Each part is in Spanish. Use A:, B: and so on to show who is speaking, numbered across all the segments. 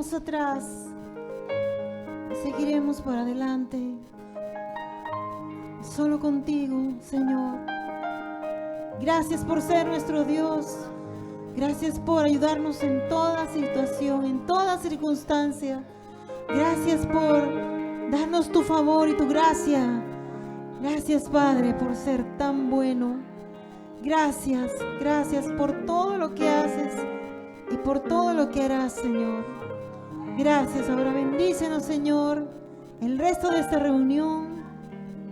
A: dejaremos atrás y seguiremos por adelante. Solo contigo, Señor. Gracias por ser nuestro Dios. Gracias por ayudarnos en toda situación, en toda circunstancia. Gracias por darnos tu favor y tu gracia. Gracias, Padre, por ser tan bueno. Gracias, gracias por todo lo que haces y por todo lo que harás, Señor. Gracias. Ahora bendícenos, Señor, el resto de esta reunión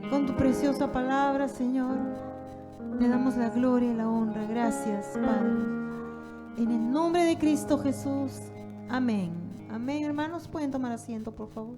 A: con tu preciosa palabra, Señor. Te damos la gloria y la honra. Gracias, Padre. En el nombre de Cristo Jesús. Amén. Amén, hermanos. Pueden tomar asiento, por favor.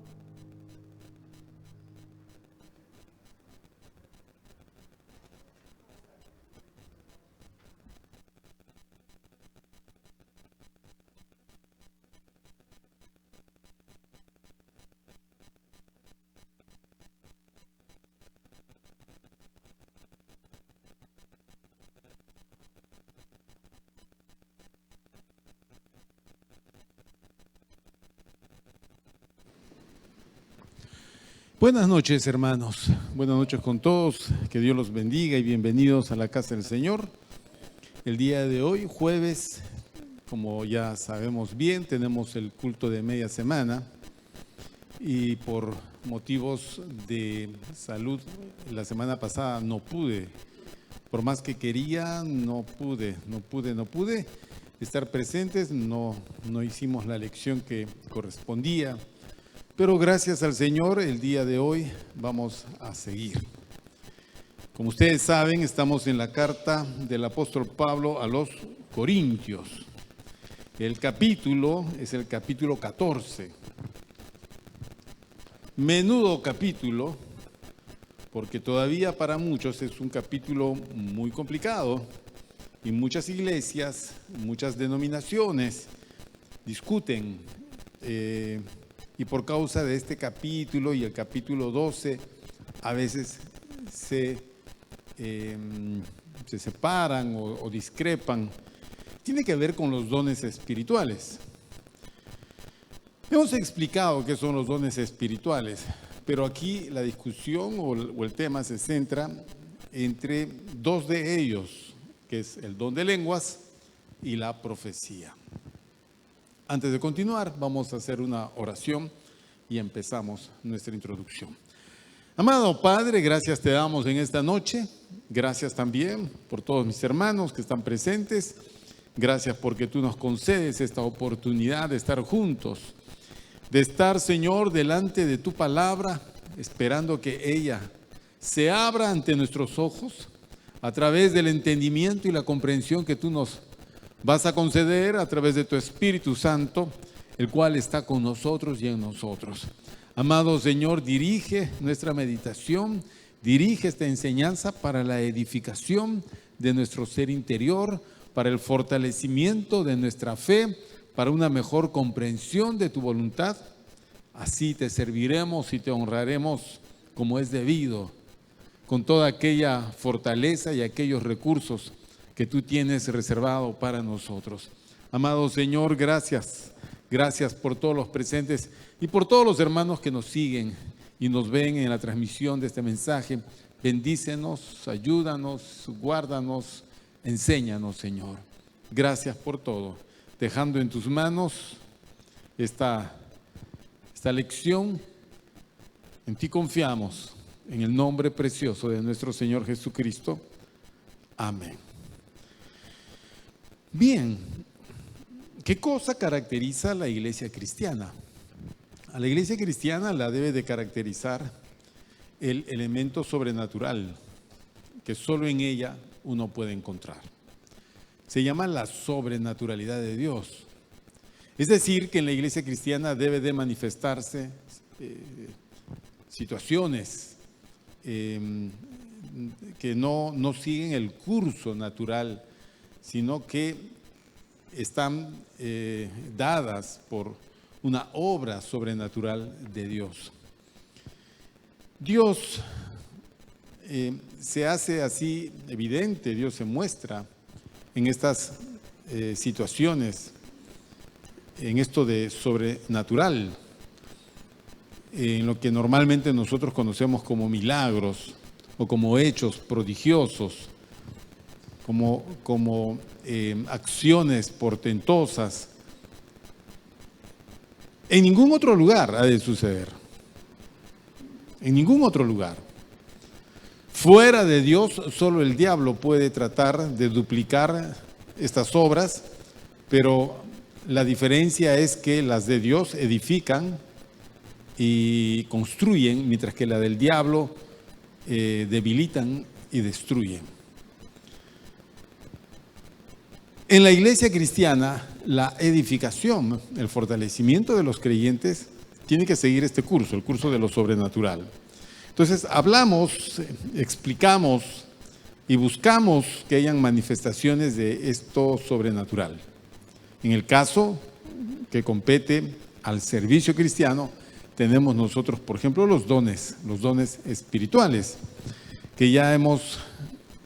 B: Buenas noches, hermanos. Buenas noches con todos. Que Dios los bendiga y bienvenidos a la casa del Señor. El día de hoy, jueves, como ya sabemos bien, tenemos el culto de media semana y por motivos de salud, la semana pasada no pude. Por más que quería, no pude estar presentes, no hicimos la lección que correspondía. Pero gracias al Señor, el día de hoy vamos a seguir. Como ustedes saben, estamos en la carta del apóstol Pablo a los Corintios. El capítulo es el capítulo 14. Menudo capítulo, porque todavía para muchos es un capítulo muy complicado y muchas iglesias, muchas denominaciones discuten y por causa de este capítulo y el capítulo 12, a veces se separan o discrepan. Tiene que ver con los dones espirituales. Hemos explicado qué son los dones espirituales, pero aquí la discusión o el tema se centra entre dos de ellos, que es el don de lenguas y la profecía. Antes de continuar, vamos a hacer una oración y empezamos nuestra introducción. Amado Padre, gracias te damos en esta noche. Gracias también por todos mis hermanos que están presentes. Gracias porque tú nos concedes esta oportunidad de estar juntos, de estar, Señor, delante de tu palabra, esperando que ella se abra ante nuestros ojos a través del entendimiento y la comprensión que tú nos vas a conceder a través de tu Espíritu Santo, el cual está con nosotros y en nosotros. Amado Señor, dirige nuestra meditación, dirige esta enseñanza para la edificación de nuestro ser interior, para el fortalecimiento de nuestra fe, para una mejor comprensión de tu voluntad. Así te serviremos y te honraremos como es debido, con toda aquella fortaleza y aquellos recursos que tú tienes reservado para nosotros. Amado Señor, gracias. Gracias por todos los presentes y por todos los hermanos que nos siguen y nos ven en la transmisión de este mensaje. Bendícenos, ayúdanos, guárdanos, enséñanos, Señor. Gracias por todo. Dejando en tus manos esta lección, en ti confiamos, en el nombre precioso de nuestro Señor Jesucristo. Amén. Bien, ¿qué cosa caracteriza a la iglesia cristiana? A la iglesia cristiana la debe de caracterizar el elemento sobrenatural que solo en ella uno puede encontrar. Se llama la sobrenaturalidad de Dios. Es decir, que en la iglesia cristiana debe de manifestarse situaciones que no siguen el curso natural, sino que están dadas por una obra sobrenatural de Dios. Dios se hace así evidente, Dios se muestra en estas situaciones en esto de sobrenatural, en lo que normalmente nosotros conocemos como milagros o como hechos prodigiosos, como acciones portentosas. En ningún otro lugar ha de suceder. En ningún otro lugar. Fuera de Dios, solo el diablo puede tratar de duplicar estas obras, pero la diferencia es que las de Dios edifican y construyen, mientras que la del diablo debilitan y destruyen. En la iglesia cristiana, la edificación, el fortalecimiento de los creyentes, tiene que seguir este curso, el curso de lo sobrenatural. Entonces, hablamos, explicamos y buscamos que hayan manifestaciones de esto sobrenatural. En el caso que compete al servicio cristiano, tenemos nosotros, por ejemplo, los dones espirituales, que ya hemos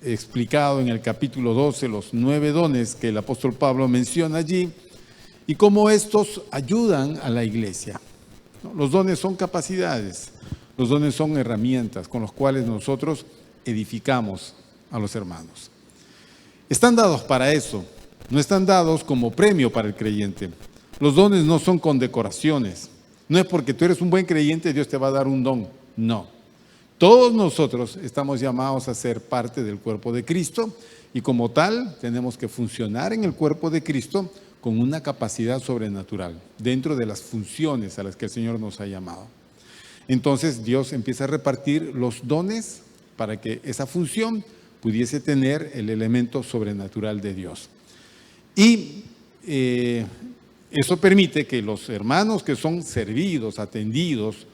B: explicado en el capítulo 12, los 9 dones que el apóstol Pablo menciona allí, y cómo estos ayudan a la iglesia. Los dones son capacidades, los dones son herramientas con las cuales nosotros edificamos a los hermanos. Están dados para eso, no están dados como premio para el creyente. Los dones no son condecoraciones. No es porque tú eres un buen creyente, Dios te va a dar un don. No. Todos nosotros estamos llamados a ser parte del cuerpo de Cristo y como tal tenemos que funcionar en el cuerpo de Cristo con una capacidad sobrenatural dentro de las funciones a las que el Señor nos ha llamado. Entonces Dios empieza a repartir los dones para que esa función pudiese tener el elemento sobrenatural de Dios. Y eso permite que los hermanos que son servidos, atendidos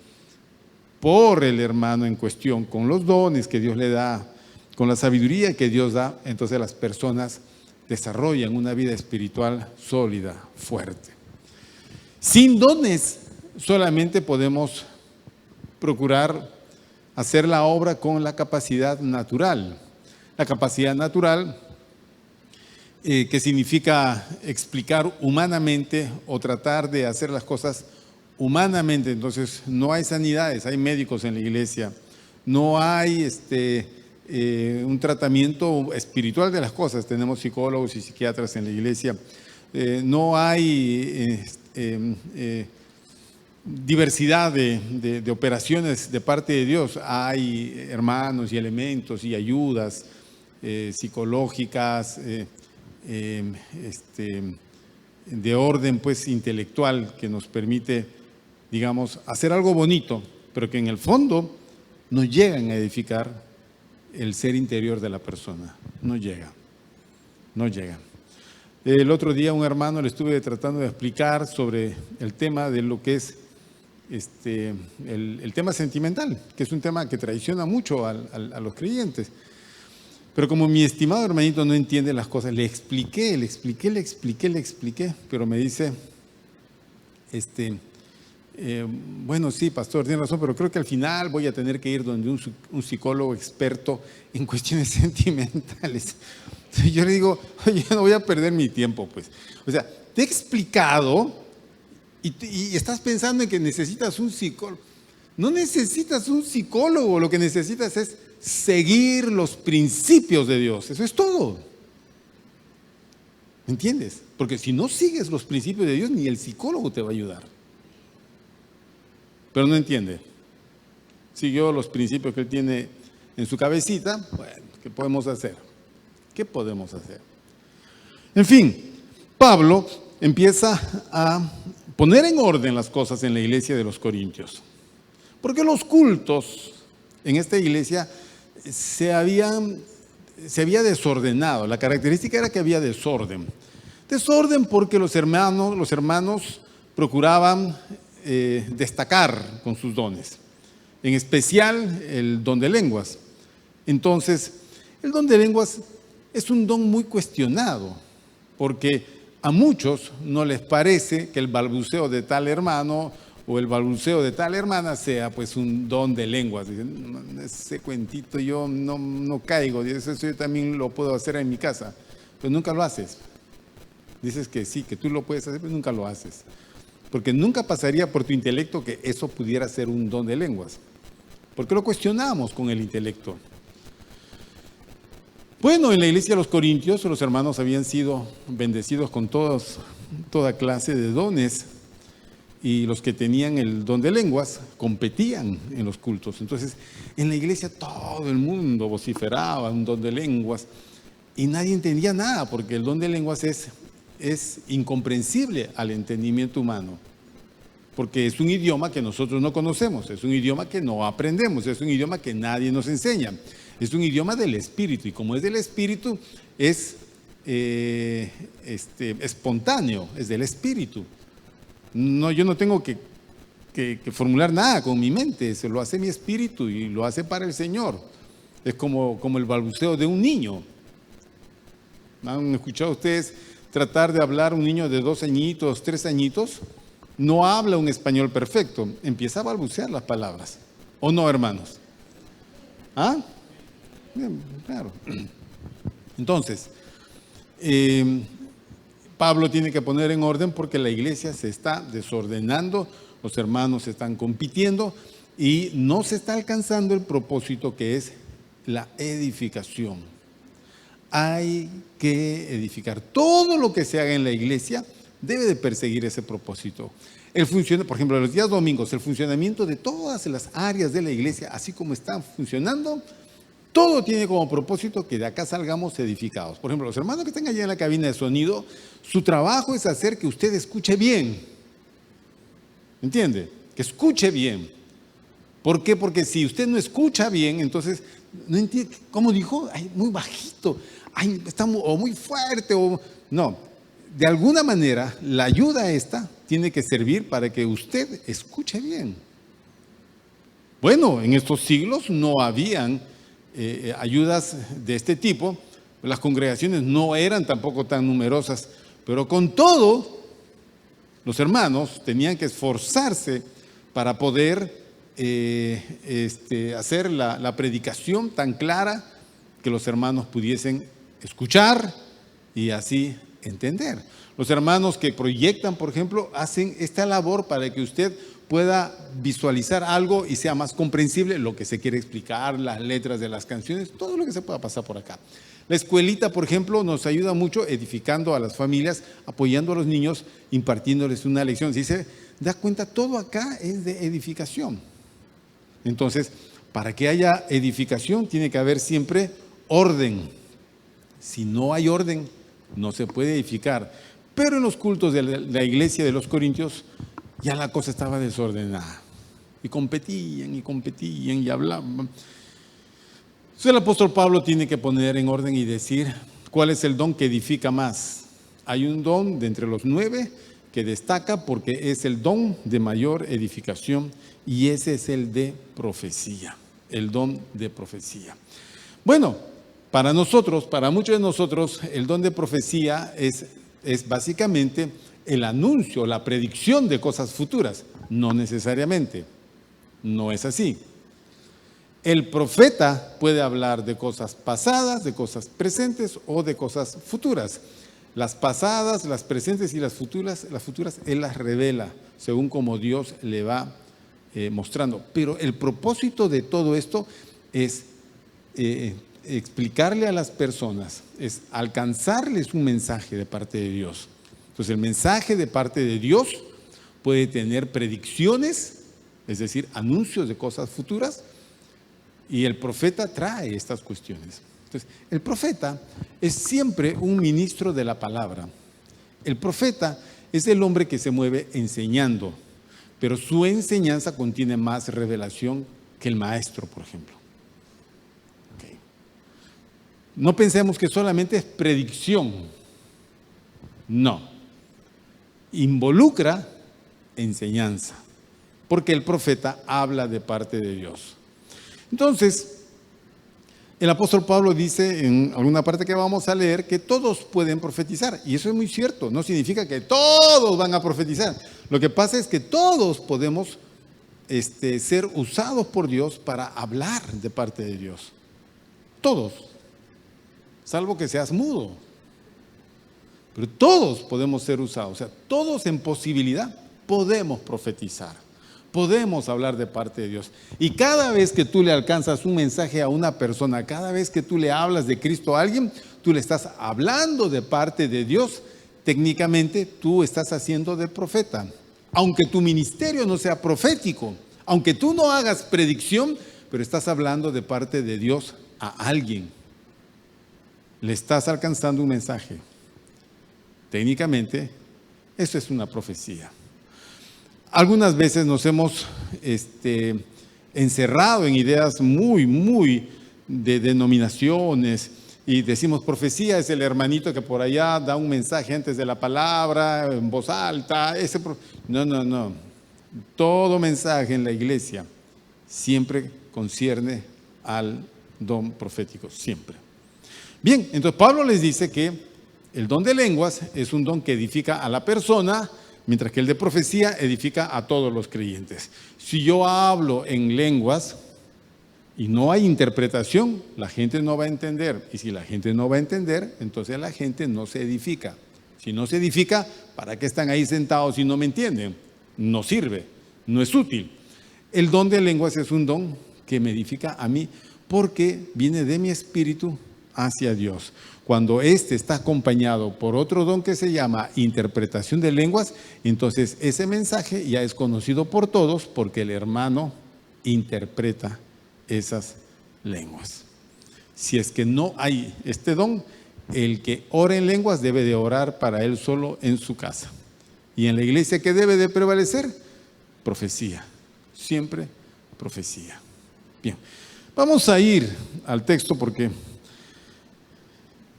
B: por el hermano en cuestión, con los dones que Dios le da, con la sabiduría que Dios da, entonces las personas desarrollan una vida espiritual sólida, fuerte. Sin dones solamente podemos procurar hacer la obra con la capacidad natural. La capacidad natural que significa explicar humanamente o tratar de hacer las cosas humanamente. Entonces no hay sanidades, hay médicos en la iglesia, no hay un tratamiento espiritual de las cosas, tenemos psicólogos y psiquiatras en la iglesia, no hay diversidad de operaciones de parte de Dios, hay hermanos y elementos y ayudas psicológicas, de orden pues intelectual que nos permite, digamos, hacer algo bonito, pero que en el fondo no llegan a edificar el ser interior de la persona, no llegan. El otro día un hermano le estuve tratando de explicar sobre el tema de lo que es el tema sentimental, que es un tema que traiciona mucho a los creyentes. Pero como mi estimado hermanito no entiende las cosas, le expliqué, pero me dice, bueno, sí, pastor, tiene razón, pero creo que al final voy a tener que ir donde un psicólogo experto en cuestiones sentimentales. Yo le digo, oye, no voy a perder mi tiempo, pues. O sea, te he explicado y estás pensando en que necesitas un psicólogo. No necesitas un psicólogo, lo que necesitas es seguir los principios de Dios. Eso es todo. ¿Me entiendes? Porque si no sigues los principios de Dios, ni el psicólogo te va a ayudar. Pero no entiende. Siguió los principios que él tiene en su cabecita. Bueno, ¿qué podemos hacer? En fin, Pablo empieza a poner en orden las cosas en la iglesia de los Corintios. Porque los cultos en esta iglesia se había desordenado. La característica era que había desorden. Desorden porque los hermanos procuraban destacar con sus dones. En especial el don de lenguas. Entonces, el don de lenguas es un don muy cuestionado, porque a muchos no les parece que el balbuceo de tal hermano o el balbuceo de tal hermana sea pues un don de lenguas. Dicen, ese cuentito yo no caigo, eso yo también lo puedo hacer en mi casa, pero nunca lo haces. Dices que sí, que tú lo puedes hacer, pero nunca lo haces. Porque nunca pasaría por tu intelecto que eso pudiera ser un don de lenguas. Porque lo cuestionamos con el intelecto. Bueno, en la iglesia de los Corintios, los hermanos habían sido bendecidos con toda clase de dones, y los que tenían el don de lenguas competían en los cultos. Entonces, en la iglesia todo el mundo vociferaba un don de lenguas y nadie entendía nada, porque el don de lenguas es incomprensible al entendimiento humano, porque es un idioma que nosotros no conocemos, es un idioma que no aprendemos, es un idioma que nadie nos enseña, es un idioma del Espíritu, y como es del Espíritu, es espontáneo, es del Espíritu. No, yo no tengo que formular nada con mi mente, se lo hace mi espíritu y lo hace para el Señor. Es como el balbuceo de un niño. ¿Han escuchado ustedes tratar de hablar un niño de 2 añitos, 3 añitos? No habla un español perfecto, empieza a balbucear las palabras. ¿O no, hermanos? ¿Ah? Bien, claro. Entonces, Pablo tiene que poner en orden porque la iglesia se está desordenando, los hermanos están compitiendo y no se está alcanzando el propósito, que es la edificación. Hay que edificar. Todo lo que se haga en la iglesia debe de perseguir ese propósito. Por ejemplo, los días domingos, el funcionamiento de todas las áreas de la iglesia, así como están funcionando, todo tiene como propósito que de acá salgamos edificados. Por ejemplo, los hermanos que están allá en la cabina de sonido, su trabajo es hacer que usted escuche bien. ¿Entiende? Que escuche bien. ¿Por qué? Porque si usted no escucha bien, entonces, no entiende, ¿cómo dijo? Ay, muy bajito, ay, está muy fuerte, no. De alguna manera, la ayuda esta tiene que servir para que usted escuche bien. Bueno, en estos siglos no habían ayudas de este tipo, las congregaciones no eran tampoco tan numerosas, pero con todo, los hermanos tenían que esforzarse para poder hacer la predicación tan clara que los hermanos pudiesen escuchar y así entender. Los hermanos que proyectan, por ejemplo, hacen esta labor para que usted pueda visualizar algo y sea más comprensible lo que se quiere explicar, las letras de las canciones, todo lo que se pueda pasar por acá. La escuelita, por ejemplo, nos ayuda mucho edificando a las familias, apoyando a los niños, impartiéndoles una lección. Si se da cuenta, todo acá es de edificación. Entonces, para que haya edificación tiene que haber siempre orden. Si no hay orden, no se puede edificar. Pero en los cultos de la iglesia de los Corintios, ya la cosa estaba desordenada. Y competían y hablaban. Entonces el apóstol Pablo tiene que poner en orden y decir cuál es el don que edifica más. Hay un don de entre los 9 que destaca porque es el don de mayor edificación, y ese es el de profecía, el don de profecía. Bueno, para nosotros, para muchos de nosotros, el don de profecía es básicamente el anuncio, la predicción de cosas futuras. No necesariamente, no es así. El profeta puede hablar de cosas pasadas, de cosas presentes o de cosas futuras. Las pasadas, las presentes y las futuras él las revela según como Dios le va mostrando. Pero el propósito de todo esto es explicarle a las personas, es alcanzarles un mensaje de parte de Dios. Entonces el mensaje de parte de Dios puede tener predicciones, es decir, anuncios de cosas futuras, y el profeta trae estas cuestiones. Entonces, el profeta es siempre un ministro de la palabra. El profeta es el hombre que se mueve enseñando, pero su enseñanza contiene más revelación que el maestro, por ejemplo. Okay. No pensemos que solamente es predicción. No. Involucra enseñanza, porque el profeta habla de parte de Dios. Entonces, el apóstol Pablo dice en alguna parte que vamos a leer que todos pueden profetizar, y eso es muy cierto. No significa que todos van a profetizar. Lo que pasa es que todos podemos ser usados por Dios para hablar de parte de Dios. Todos, salvo que seas mudo. pero todos podemos ser usados, o sea, todos en posibilidad podemos profetizar, podemos hablar de parte de Dios. Y cada vez que tú le alcanzas un mensaje a una persona, cada vez que tú le hablas de Cristo a alguien, tú le estás hablando de parte de Dios. Técnicamente tú estás haciendo de profeta, aunque tu ministerio no sea profético, aunque tú no hagas predicción, pero estás hablando de parte de Dios a alguien. Le estás alcanzando un mensaje. Técnicamente, eso es una profecía. Algunas veces nos hemos encerrado en ideas muy de denominaciones y decimos profecía es el hermanito que por allá da un mensaje antes de la palabra, en voz alta. No. Todo mensaje en la iglesia siempre concierne al don profético, siempre. Bien, entonces Pablo les dice que el don de lenguas es un don que edifica a la persona, mientras que el de profecía edifica a todos los creyentes. Si yo hablo en lenguas y no hay interpretación, la gente no va a entender. Y si la gente no va a entender, entonces la gente no se edifica. Si no se edifica, ¿para qué están ahí sentados si no me entienden? No sirve, no es útil. El don de lenguas es un don que me edifica a mí porque viene de mi espíritu hacia Dios. Cuando este está acompañado por otro don que se llama interpretación de lenguas, entonces ese mensaje ya es conocido por todos porque el hermano interpreta esas lenguas. Si es que no hay este don, el que ora en lenguas debe de orar para él solo en su casa. Y en la iglesia, ¿qué debe de prevalecer? Profecía, siempre profecía. Bien, vamos a ir al texto porque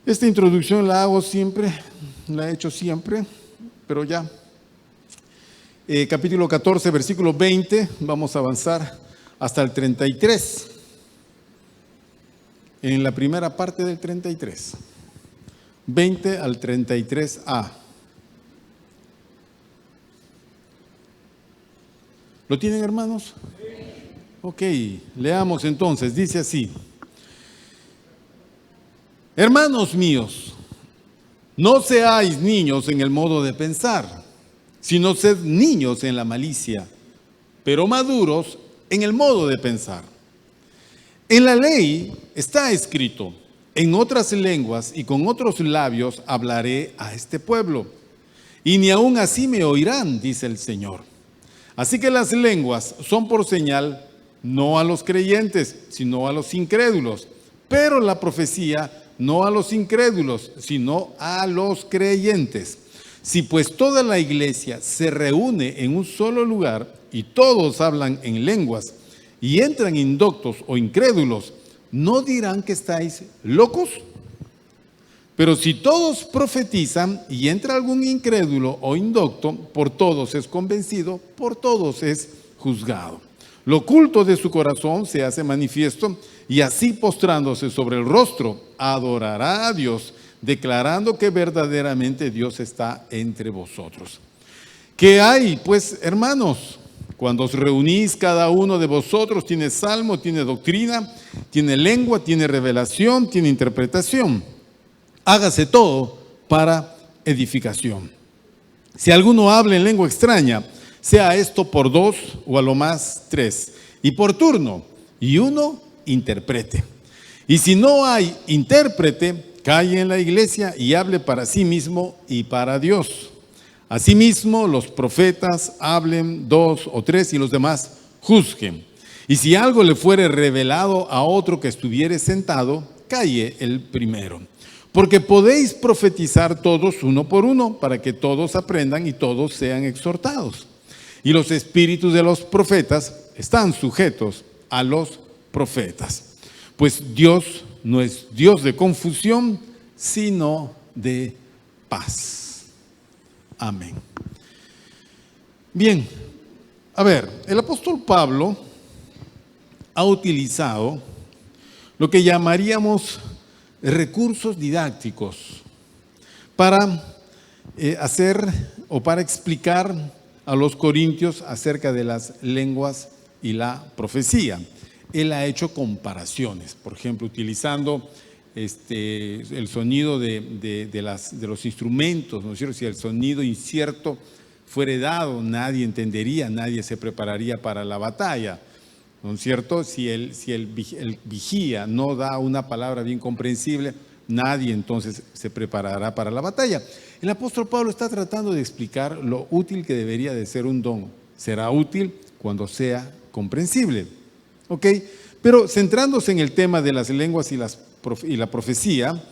B: esta introducción la hago siempre, la he hecho siempre, pero ya. Capítulo 14, versículo 20, vamos a avanzar hasta el 33. En la primera parte del 33. 20 al 33a. ¿Lo tienen, hermanos? Ok, leamos entonces, dice así. Hermanos míos, no seáis niños en el modo de pensar, sino sed niños en la malicia, pero maduros en el modo de pensar. En la ley está escrito, en otras lenguas y con otros labios hablaré a este pueblo, y ni aun así me oirán, dice el Señor. Así que las lenguas son por señal no a los creyentes, sino a los incrédulos, pero la profecía no a los incrédulos, sino a los creyentes. Si pues toda la iglesia se reúne en un solo lugar y todos hablan en lenguas y entran indoctos o incrédulos, ¿no dirán que estáis locos? Pero si todos profetizan y entra algún incrédulo o indocto, por todos es convencido, por todos es juzgado. Lo oculto de su corazón se hace manifiesto, y así postrándose sobre el rostro, adorará a Dios, declarando que verdaderamente Dios está entre vosotros. ¿Qué hay, pues, hermanos? Cuando os reunís, cada uno de vosotros tiene salmo, tiene doctrina, tiene lengua, tiene revelación, tiene interpretación. Hágase todo para edificación. Si alguno habla en lengua extraña, sea esto por 2 o a lo más 3, y por turno, y uno interprete. Y si no hay intérprete, calle en la iglesia y hable para sí mismo y para Dios. Asimismo, los profetas hablen 2 o 3 y los demás juzguen. Y si algo le fuere revelado a otro que estuviere sentado, calle el primero. Porque podéis profetizar todos uno por uno, para que todos aprendan y todos sean exhortados. Y los espíritus de los profetas están sujetos a los profetas. Pues Dios no es Dios de confusión, sino de paz. Amén. Bien, a ver, el apóstol Pablo ha utilizado lo que llamaríamos recursos didácticos para hacer o para explicar a los corintios acerca de las lenguas y la profecía. Él ha hecho comparaciones, por ejemplo, utilizando el sonido de los instrumentos, ¿no es cierto? Si el sonido incierto fuera dado, nadie entendería, nadie se prepararía para la batalla, ¿no es cierto? Si el vigía no da una palabra bien comprensible, nadie entonces se preparará para la batalla. El apóstol Pablo está tratando de explicar lo útil que debería de ser un don. Será útil cuando sea comprensible. ¿Ok? Pero centrándose en el tema de las lenguas y la profecía,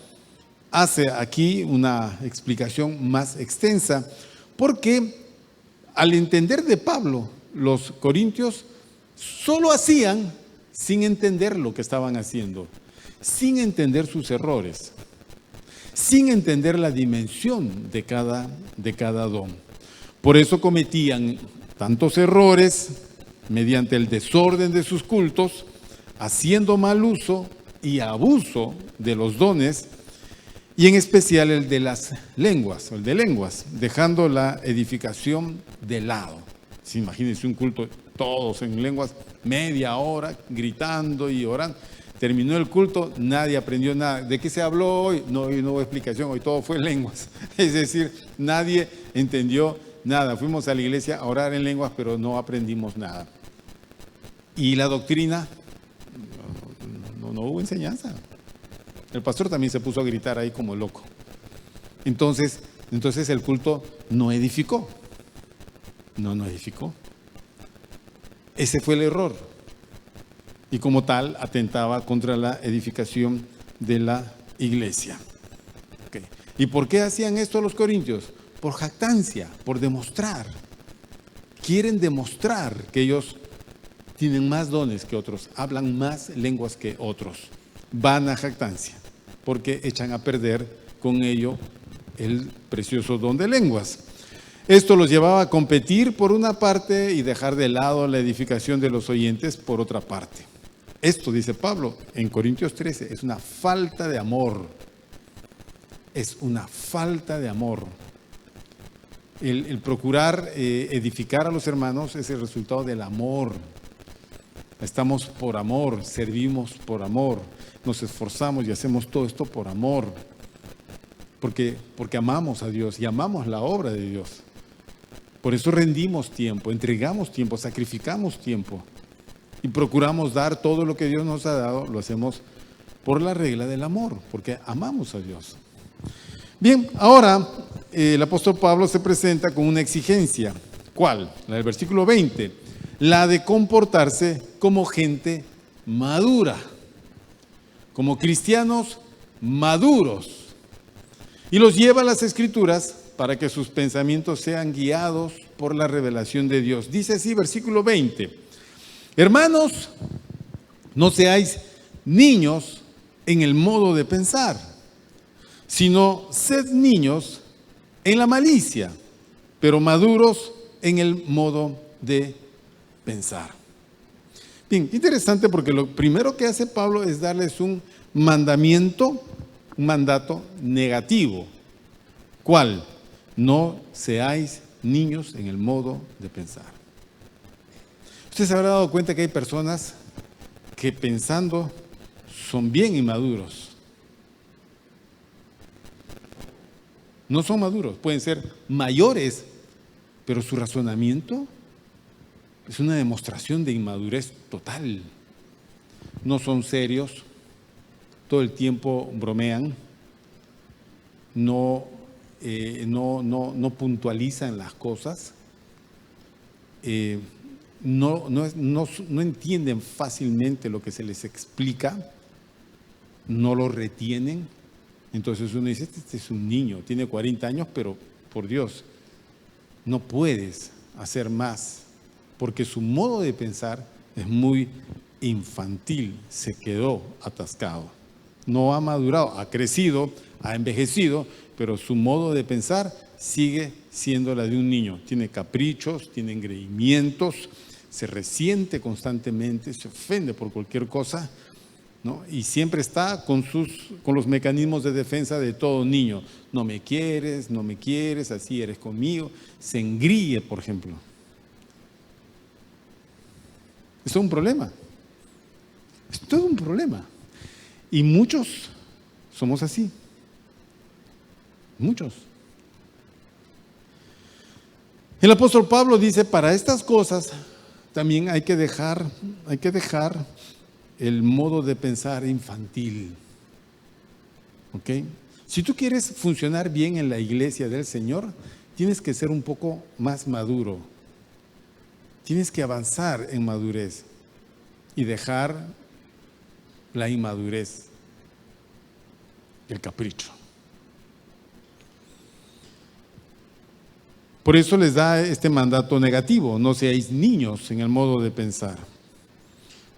B: hace aquí una explicación más extensa, porque al entender de Pablo, los corintios solo hacían sin entender lo que estaban haciendo, sin entender sus errores, sin entender la dimensión de cada don. Por eso cometían tantos errores mediante el desorden de sus cultos, haciendo mal uso y abuso de los dones, y en especial el de las lenguas, el de lenguas, dejando la edificación de lado. ¿Sí? Imagínense un culto, todos en lenguas, media hora, gritando y orando. Terminó el culto, nadie aprendió nada. ¿De qué se habló hoy? No hubo explicación, hoy todo fue en lenguas. Es decir, nadie entendió nada. Fuimos a la iglesia a orar en lenguas, pero no aprendimos nada. Y la doctrina, no hubo enseñanza. El pastor también se puso a gritar ahí como loco. Entonces el culto no edificó. No edificó. Ese fue el error. Y como tal, atentaba contra la edificación de la iglesia. Okay. ¿Y por qué hacían esto los corintios? Por jactancia, por demostrar. Quieren demostrar que ellos tienen más dones que otros, hablan más lenguas que otros. Van a jactancia, porque echan a perder con ello el precioso don de lenguas. Esto los llevaba a competir por una parte y dejar de lado la edificación de los oyentes por otra parte. Esto, dice Pablo en Corintios 13, es una falta de amor. Es una falta de amor. El procurar edificar a los hermanos es el resultado del amor. Estamos por amor, servimos por amor, nos esforzamos y hacemos todo esto por amor. Porque amamos a Dios y amamos la obra de Dios. Por eso rendimos tiempo, entregamos tiempo, sacrificamos tiempo. Y procuramos dar todo lo que Dios nos ha dado, lo hacemos por la regla del amor, porque amamos a Dios. Bien, ahora el apóstol Pablo se presenta con una exigencia. ¿Cuál? La del versículo 20. La de comportarse como gente madura, como cristianos maduros. Y los lleva a las Escrituras para que sus pensamientos sean guiados por la revelación de Dios. Dice así, versículo 20. Hermanos, no seáis niños en el modo de pensar, sino sed niños en la malicia, pero maduros en el modo de pensar. Bien, interesante porque lo primero que hace Pablo es darles un mandamiento, un mandato negativo. ¿Cuál? No seáis niños en el modo de pensar. Usted se habrá dado cuenta que hay personas que pensando son bien inmaduros. No son maduros, pueden ser mayores, pero su razonamiento es una demostración de inmadurez total. No son serios, todo el tiempo bromean, no puntualizan las cosas, no entienden fácilmente lo que se les explica, no lo retienen. Entonces uno dice, este es un niño, tiene 40 años, pero por Dios, no puedes hacer más, porque su modo de pensar es muy infantil, se quedó atascado, no ha madurado, ha crecido, ha envejecido, pero su modo de pensar sigue siendo la de un niño. Tiene caprichos, tiene engreimientos, se resiente constantemente, se ofende por cualquier cosa, ¿no? Y siempre está con los mecanismos de defensa de todo niño. No me quieres, así eres conmigo. Se engríe, por ejemplo. Es todo un problema. Es todo un problema. Y muchos somos así. Muchos. El apóstol Pablo dice, para estas cosas también hay que dejar el modo de pensar infantil. ¿Ok? Si tú quieres funcionar bien en la iglesia del Señor, tienes que ser un poco más maduro. Tienes que avanzar en madurez y dejar la inmadurez, el capricho. Por eso les da este mandato negativo: no seáis niños en el modo de pensar.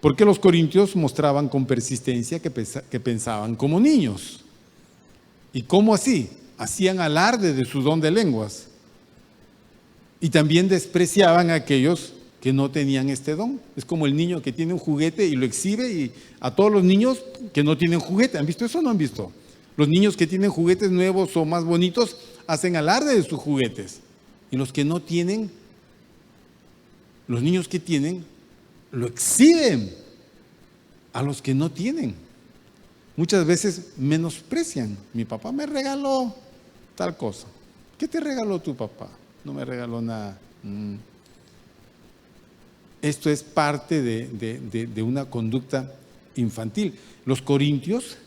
B: Porque los corintios mostraban con persistencia que pensaban como niños. ¿Y cómo así? Hacían alarde de su don de lenguas. Y también despreciaban a aquellos que no tenían este don. Es como el niño que tiene un juguete y lo exhibe, y a todos los niños que no tienen juguete. ¿Han visto eso o no han visto? Los niños que tienen juguetes nuevos o más bonitos hacen alarde de sus juguetes. Y los que no tienen, los niños que tienen, lo exhiben a los que no tienen. Muchas veces menosprecian. Mi papá me regaló tal cosa. ¿Qué te regaló tu papá? No me regaló nada. Esto es parte de una conducta infantil. Los corintios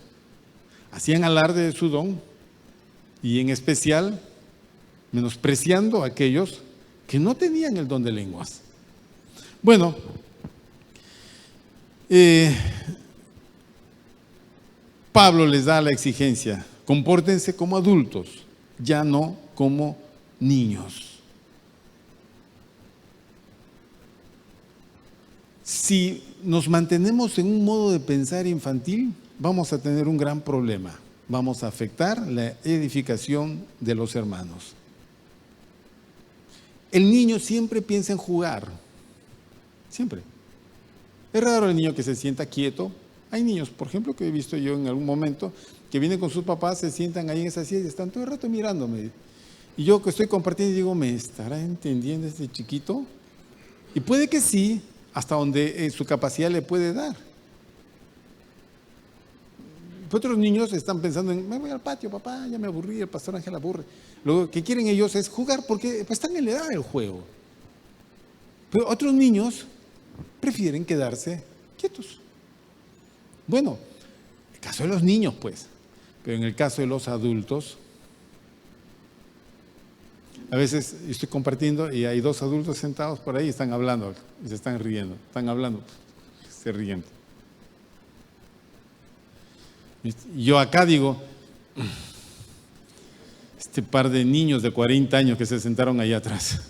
B: hacían alarde de su don, y en especial menospreciando a aquellos que no tenían el don de lenguas. Bueno, Pablo les da la exigencia: compórtense como adultos, ya no como niños. Si nos mantenemos en un modo de pensar infantil, vamos a tener un gran problema. Vamos a afectar la edificación de los hermanos. El niño siempre piensa en jugar. Siempre. Es raro el niño que se sienta quieto. Hay niños, por ejemplo, que he visto yo en algún momento, que vienen con sus papás, se sientan ahí en esa silla y están todo el rato mirándome. Y yo que estoy compartiendo digo, ¿me estará entendiendo este chiquito? Y puede que sí, hasta donde su capacidad le puede dar. Otros niños están pensando en, me voy al patio, papá, ya me aburrí, el pastor Ángel aburre. Lo que quieren ellos es jugar porque pues, están en la edad del juego. Pero otros niños prefieren quedarse quietos. Bueno, en el caso de los niños, pues, pero en el caso de los adultos, a veces estoy compartiendo y hay dos adultos sentados por ahí y están hablando, y se están riendo, están hablando, se ríen. Yo acá digo, este par de niños de 40 años que se sentaron allá atrás.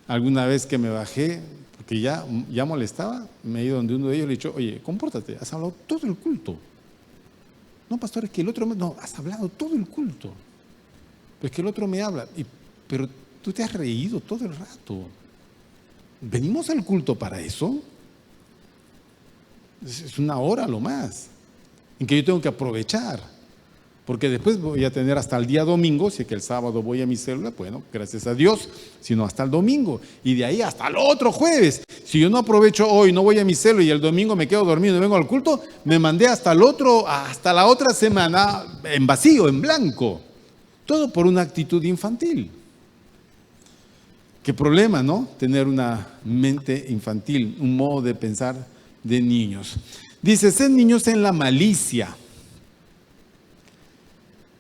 B: Alguna vez que me bajé, porque ya molestaba, me he ido donde uno de ellos y le he dicho, oye, compórtate, has hablado todo el culto. No, pastor, es que el otro no, has hablado todo el culto. Pero es que el otro me habla, pero tú te has reído todo el rato. ¿Venimos al culto para eso? Es una hora lo más, en que yo tengo que aprovechar, porque después voy a tener hasta el día domingo, si es que el sábado voy a mi célula, bueno, gracias a Dios, sino hasta el domingo, y de ahí hasta el otro jueves. Si yo no aprovecho hoy, no voy a mi célula y el domingo me quedo dormido y vengo al culto, me mandé hasta la otra semana en vacío, en blanco. Todo por una actitud infantil. Qué problema, ¿no? Tener una mente infantil, un modo de pensar de niños. Dice, sed niños en la malicia,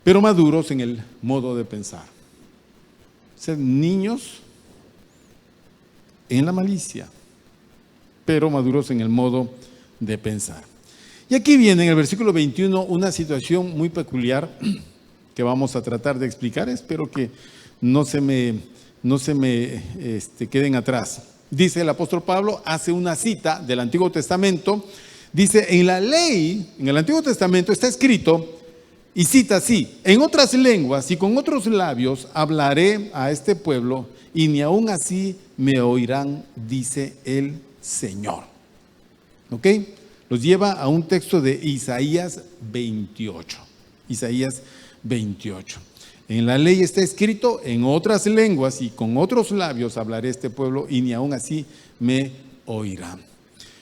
B: pero maduros en el modo de pensar. Sed niños en la malicia, pero maduros en el modo de pensar. Y aquí viene en el versículo 21 una situación muy peculiar que vamos a tratar de explicar. Espero que no se me queden atrás. Dice el apóstol Pablo, hace una cita del Antiguo Testamento. Dice, en la ley, en el Antiguo Testamento está escrito, y cita así, en otras lenguas y con otros labios hablaré a este pueblo, y ni aún así me oirán, dice el Señor. ¿Ok? Los lleva a un texto de Isaías 28. Isaías 28. En la ley está escrito, en otras lenguas y con otros labios hablaré a este pueblo, y ni aún así me oirán.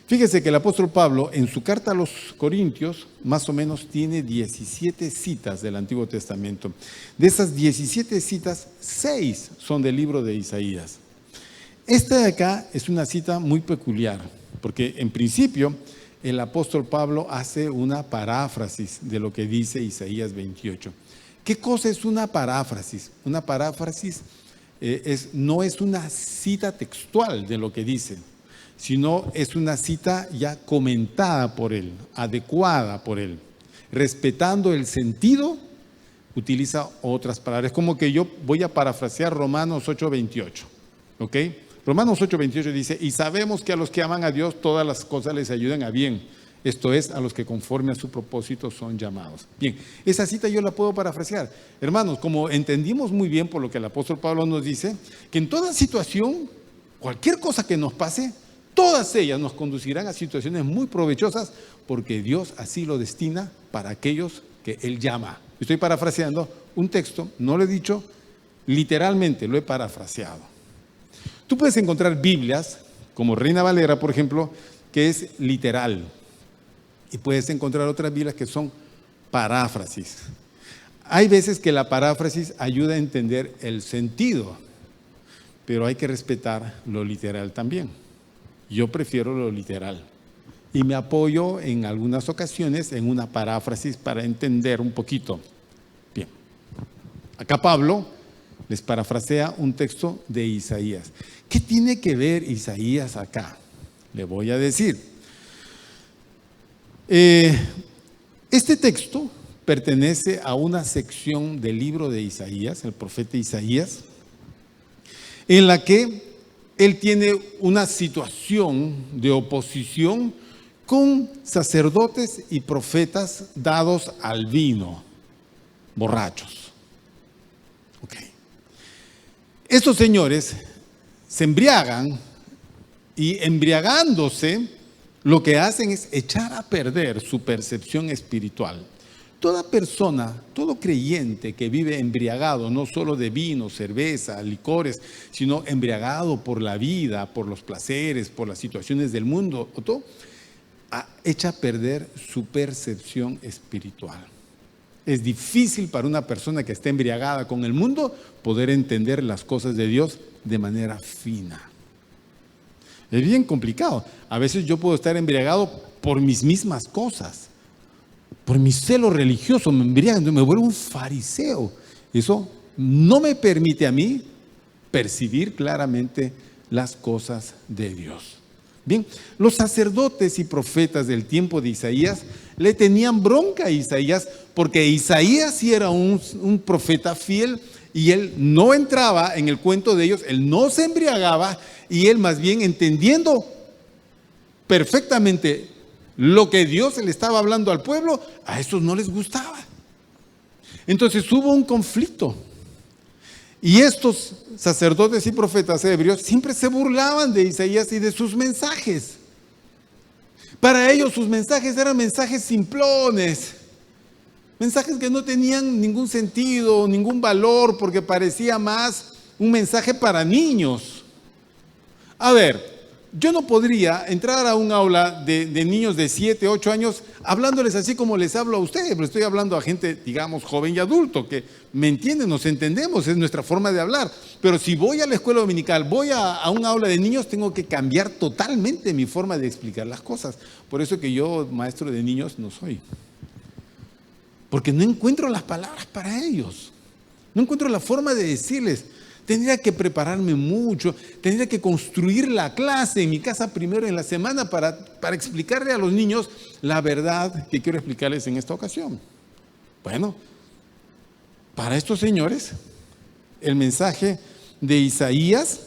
B: Fíjese que el apóstol Pablo en su carta a los Corintios más o menos tiene 17 citas del Antiguo Testamento. De esas 17 citas, 6 son del libro de Isaías. Esta de acá es una cita muy peculiar, porque en principio el apóstol Pablo hace una paráfrasis de lo que dice Isaías 28. ¿Qué cosa es una paráfrasis? Una paráfrasis no es una cita textual de lo que dice, sino es una cita ya comentada por él, adecuada por él. Respetando el sentido, utiliza otras palabras. Es como que yo voy a parafrasear Romanos 8:28, ¿ok? Romanos 8:28 dice, y sabemos que a los que aman a Dios todas las cosas les ayudan a bien. Esto es, a los que conforme a su propósito son llamados. Bien, esa cita yo la puedo parafrasear. Hermanos, como entendimos muy bien por lo que el apóstol Pablo nos dice, que en toda situación, cualquier cosa que nos pase, todas ellas nos conducirán a situaciones muy provechosas porque Dios así lo destina para aquellos que Él llama. Estoy parafraseando un texto, no lo he dicho literalmente, lo he parafraseado. Tú puedes encontrar Biblias, como Reina Valera, por ejemplo, que es literal. Y puedes encontrar otras Biblias que son paráfrasis. Hay veces que la paráfrasis ayuda a entender el sentido, pero hay que respetar lo literal también. Yo prefiero lo literal. Y me apoyo en algunas ocasiones en una paráfrasis para entender un poquito. Bien. Acá Pablo les parafrasea un texto de Isaías. ¿Qué tiene que ver Isaías acá? Le voy a decir. Este texto pertenece a una sección del libro de Isaías, el profeta Isaías, en la que él tiene una situación de oposición con sacerdotes y profetas dados al vino, borrachos. Okay. Estos señores se embriagan y embriagándose lo que hacen es echar a perder su percepción espiritual. Toda persona, todo creyente que vive embriagado, no solo de vino, cerveza, licores, sino embriagado por la vida, por los placeres, por las situaciones del mundo, todo, echa a perder su percepción espiritual. Es difícil para una persona que está embriagada con el mundo poder entender las cosas de Dios de manera fina. Es bien complicado. A veces yo puedo estar embriagado por mis mismas cosas, por mi celo religioso, me embriago, me vuelvo un fariseo. Eso no me permite a mí percibir claramente las cosas de Dios. Bien, los sacerdotes y profetas del tiempo de Isaías le tenían bronca a Isaías porque Isaías sí era un profeta fiel y él no entraba en el cuento de ellos, él no se embriagaba y él más bien entendiendo perfectamente lo que Dios le estaba hablando al pueblo, a estos no les gustaba. Entonces hubo un conflicto. Y estos sacerdotes y profetas ebrios siempre se burlaban de Isaías y de sus mensajes. Para ellos sus mensajes eran mensajes simplones, mensajes que no tenían ningún sentido, ningún valor, porque parecía más un mensaje para niños. A ver, yo no podría entrar a un aula de niños de 7, 8 años hablándoles así como les hablo a ustedes, pero estoy hablando a gente, digamos, joven y adulto, que me entienden, nos entendemos, es nuestra forma de hablar. Pero si voy a la escuela dominical, voy a un aula de niños, tengo que cambiar totalmente mi forma de explicar las cosas. Por eso que yo, maestro de niños, no soy. Porque no encuentro las palabras para ellos. No encuentro la forma de decirles. Tendría que prepararme mucho, tendría que construir la clase en mi casa primero en la semana para explicarle a los niños la verdad que quiero explicarles en esta ocasión. Bueno, para estos señores, el mensaje de Isaías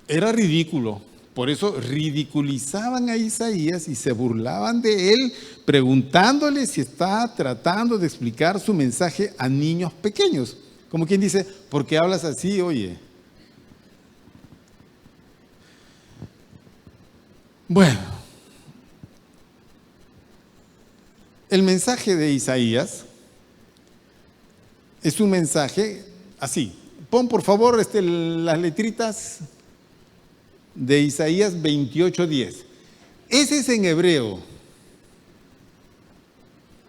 B: era ridículo. Por eso ridiculizaban a Isaías y se burlaban de él, preguntándole si está tratando de explicar su mensaje a niños pequeños. Como quien dice, ¿por qué hablas así, oye? Bueno, el mensaje de Isaías es un mensaje así. Pon por favor las letritas de Isaías 28:10. Ese es en hebreo.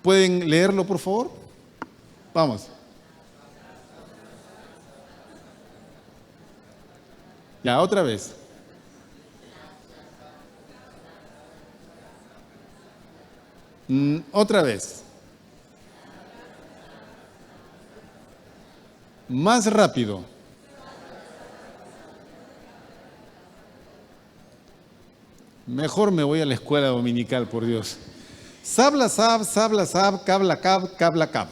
B: ¿Pueden leerlo, por favor? Vamos. Ya, otra vez. Otra vez. Más rápido. Mejor me voy a la escuela dominical, por Dios. Sabla sab, cabla cab, cabla cab.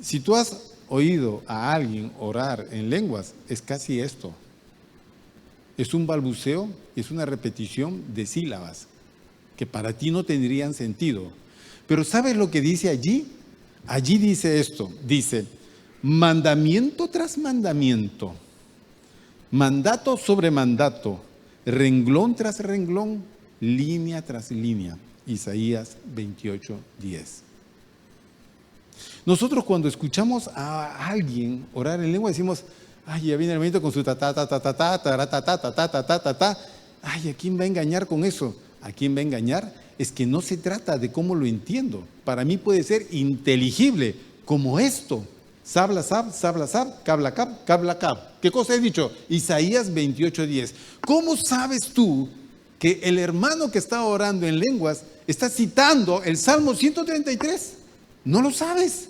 B: Si tú has oído a alguien orar en lenguas, es casi esto. Es un balbuceo, es una repetición de sílabas que para ti no tendrían sentido. Pero ¿sabes lo que dice allí? Allí dice esto, dice, mandamiento tras mandamiento, mandato sobre mandato, renglón tras renglón, línea tras línea. Isaías 28:10. Nosotros cuando escuchamos a alguien orar en lengua decimos, ay, ya viene el momento con su ta ta ta ta ta ta ta ta ta ta ta ta ta ta. Ay, ¿a quién va a engañar con eso? ¿A quién va a engañar? Es que no se trata de cómo lo entiendo. Para mí puede ser inteligible, como esto. Sabla sab, cabla cab, cabla cab. ¿Qué cosa he dicho? Isaías 28:10. ¿Cómo sabes tú que el hermano que está orando en lenguas está citando el Salmo 133? No lo sabes.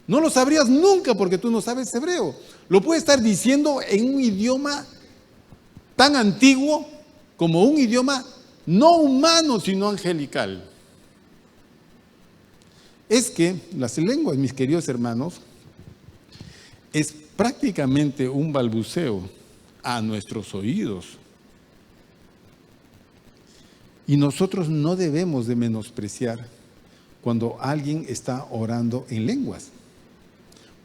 B: No lo sabrías nunca porque tú no sabes hebreo. Lo puede estar diciendo en un idioma tan antiguo como un idioma no humano, sino angelical. Es que las lenguas, mis queridos hermanos, es prácticamente un balbuceo a nuestros oídos. Y nosotros no debemos de menospreciar cuando alguien está orando en lenguas,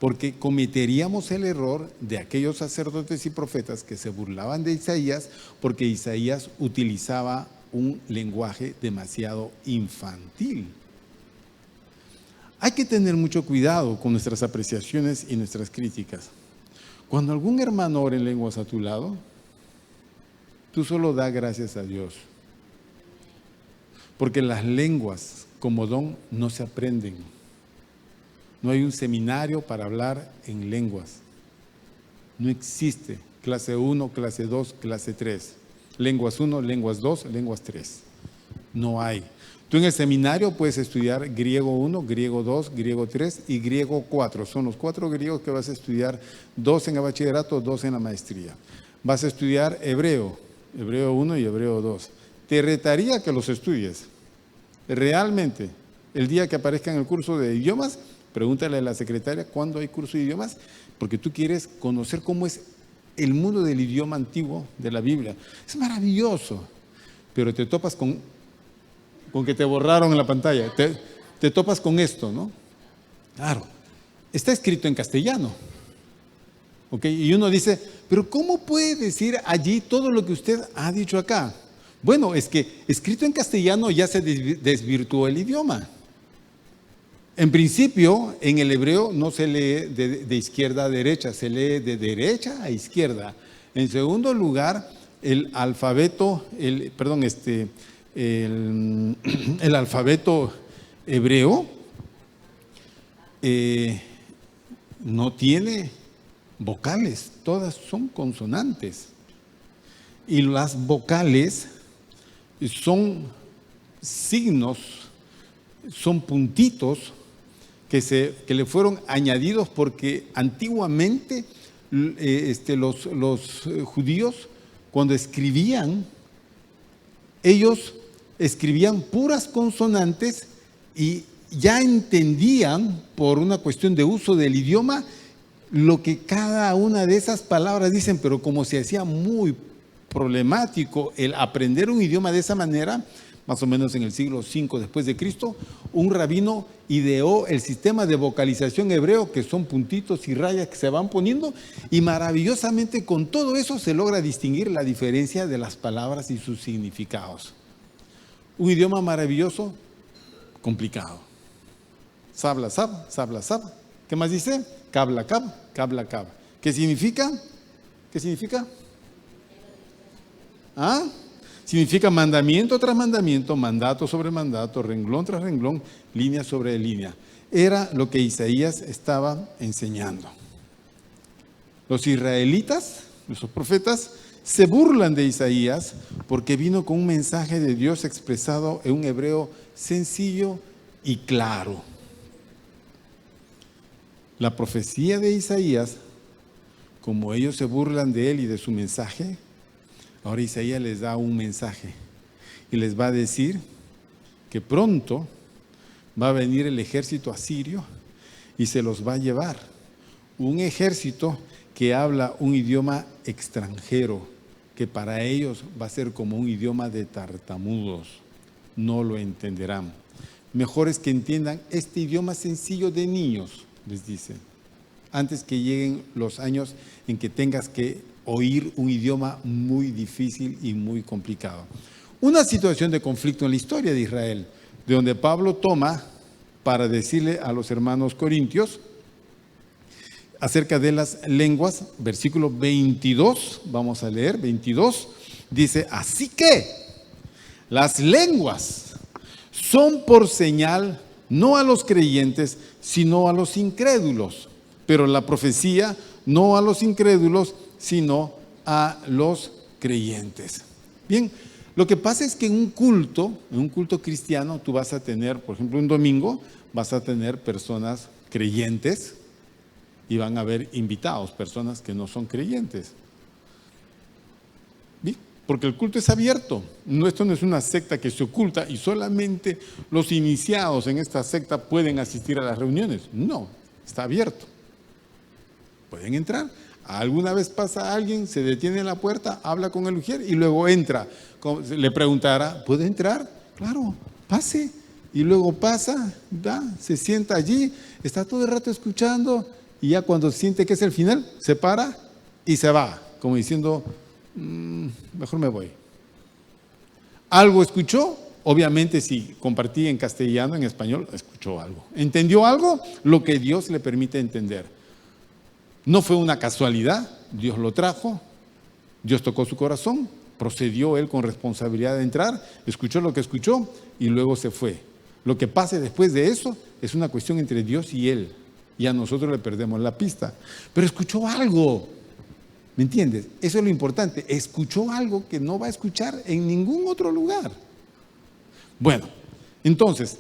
B: porque cometeríamos el error de aquellos sacerdotes y profetas que se burlaban de Isaías, porque Isaías utilizaba un lenguaje demasiado infantil. Hay que tener mucho cuidado con nuestras apreciaciones y nuestras críticas. Cuando algún hermano ora en lenguas a tu lado, tú solo da gracias a Dios, porque las lenguas como don no se aprenden. No hay un seminario para hablar en lenguas. No existe clase 1, clase 2, clase 3. Lenguas 1, lenguas 2, lenguas 3. No hay. Tú en el seminario puedes estudiar griego 1, griego 2, griego 3 y griego 4. Son los 4 griegos que vas a estudiar, 2 en el bachillerato, 2 en la maestría. Vas a estudiar hebreo, hebreo 1 y hebreo 2. Te retaría que los estudies. Realmente, el día que aparezca en el curso de idiomas, pregúntale a la secretaria cuándo hay curso de idiomas, porque tú quieres conocer cómo es el mundo del idioma antiguo de la Biblia. Es maravilloso, pero te topas con que te borraron en la pantalla. Te topas con esto, ¿no? Claro, está escrito en castellano. ¿Ok? Y uno dice, pero ¿cómo puede decir allí todo lo que usted ha dicho acá? Bueno, es que escrito en castellano ya se desvirtuó el idioma. En principio, en el hebreo no se lee de izquierda a derecha, se lee de derecha a izquierda. En segundo lugar, el alfabeto, el alfabeto hebreo no tiene vocales, todas son consonantes. Y las vocales son signos, son puntitos que le fueron añadidos porque antiguamente los judíos cuando escribían, ellos escribían puras consonantes y ya entendían por una cuestión de uso del idioma lo que cada una de esas palabras dicen, pero como se hacía muy problemático el aprender un idioma de esa manera, más o menos en el siglo V después de Cristo, un rabino ideó el sistema de vocalización hebreo, que son puntitos y rayas que se van poniendo, y maravillosamente con todo eso se logra distinguir la diferencia de las palabras y sus significados. Un idioma maravilloso, complicado. Sabla sab, sabla sab. ¿Qué más dice? Cabla cab, cabla cab. ¿Qué significa? ¿Qué significa? ¿Ah? Significa mandamiento tras mandamiento, mandato sobre mandato, renglón tras renglón, línea sobre línea. Era lo que Isaías estaba enseñando. Los israelitas, los profetas, se burlan de Isaías porque vino con un mensaje de Dios expresado en un hebreo sencillo y claro. La profecía de Isaías, como ellos se burlan de él y de su mensaje, ahora Isaías les da un mensaje y les va a decir que pronto va a venir el ejército asirio y se los va a llevar. Un ejército que habla un idioma extranjero, que para ellos va a ser como un idioma de tartamudos. No lo entenderán. Mejor es que entiendan este idioma sencillo de niños, les dicen, antes que lleguen los años en que tengas que oír un idioma muy difícil y muy complicado. Una situación de conflicto en la historia de Israel, de donde Pablo toma para decirle a los hermanos corintios acerca de las lenguas, versículo 22, vamos a leer, 22, dice, así que las lenguas son por señal no a los creyentes, sino a los incrédulos, pero la profecía no a los incrédulos, sino a los creyentes. Bien, lo que pasa es que en un culto cristiano, tú vas a tener, por ejemplo, un domingo, vas a tener personas creyentes y van a haber invitados, personas que no son creyentes. ¿Bien? Porque el culto es abierto. Esto no es una secta que se oculta y solamente los iniciados en esta secta pueden asistir a las reuniones. No, está abierto. Pueden entrar. Alguna vez pasa alguien, se detiene en la puerta, habla con el ujier y luego entra. Le preguntará, ¿puede entrar? Claro, pase. Y luego pasa, se sienta allí, está todo el rato escuchando y ya cuando siente que es el final, se para y se va, como diciendo, mejor me voy. ¿Algo escuchó? Obviamente si compartí en castellano, en español, escuchó algo. ¿Entendió algo? Lo que Dios le permite entender. No fue una casualidad, Dios lo trajo, Dios tocó su corazón, procedió él con responsabilidad de entrar, escuchó lo que escuchó y luego se fue. Lo que pase después de eso es una cuestión entre Dios y él, y a nosotros le perdemos la pista. Pero escuchó algo, ¿me entiendes? Eso es lo importante, escuchó algo que no va a escuchar en ningún otro lugar. Bueno, entonces,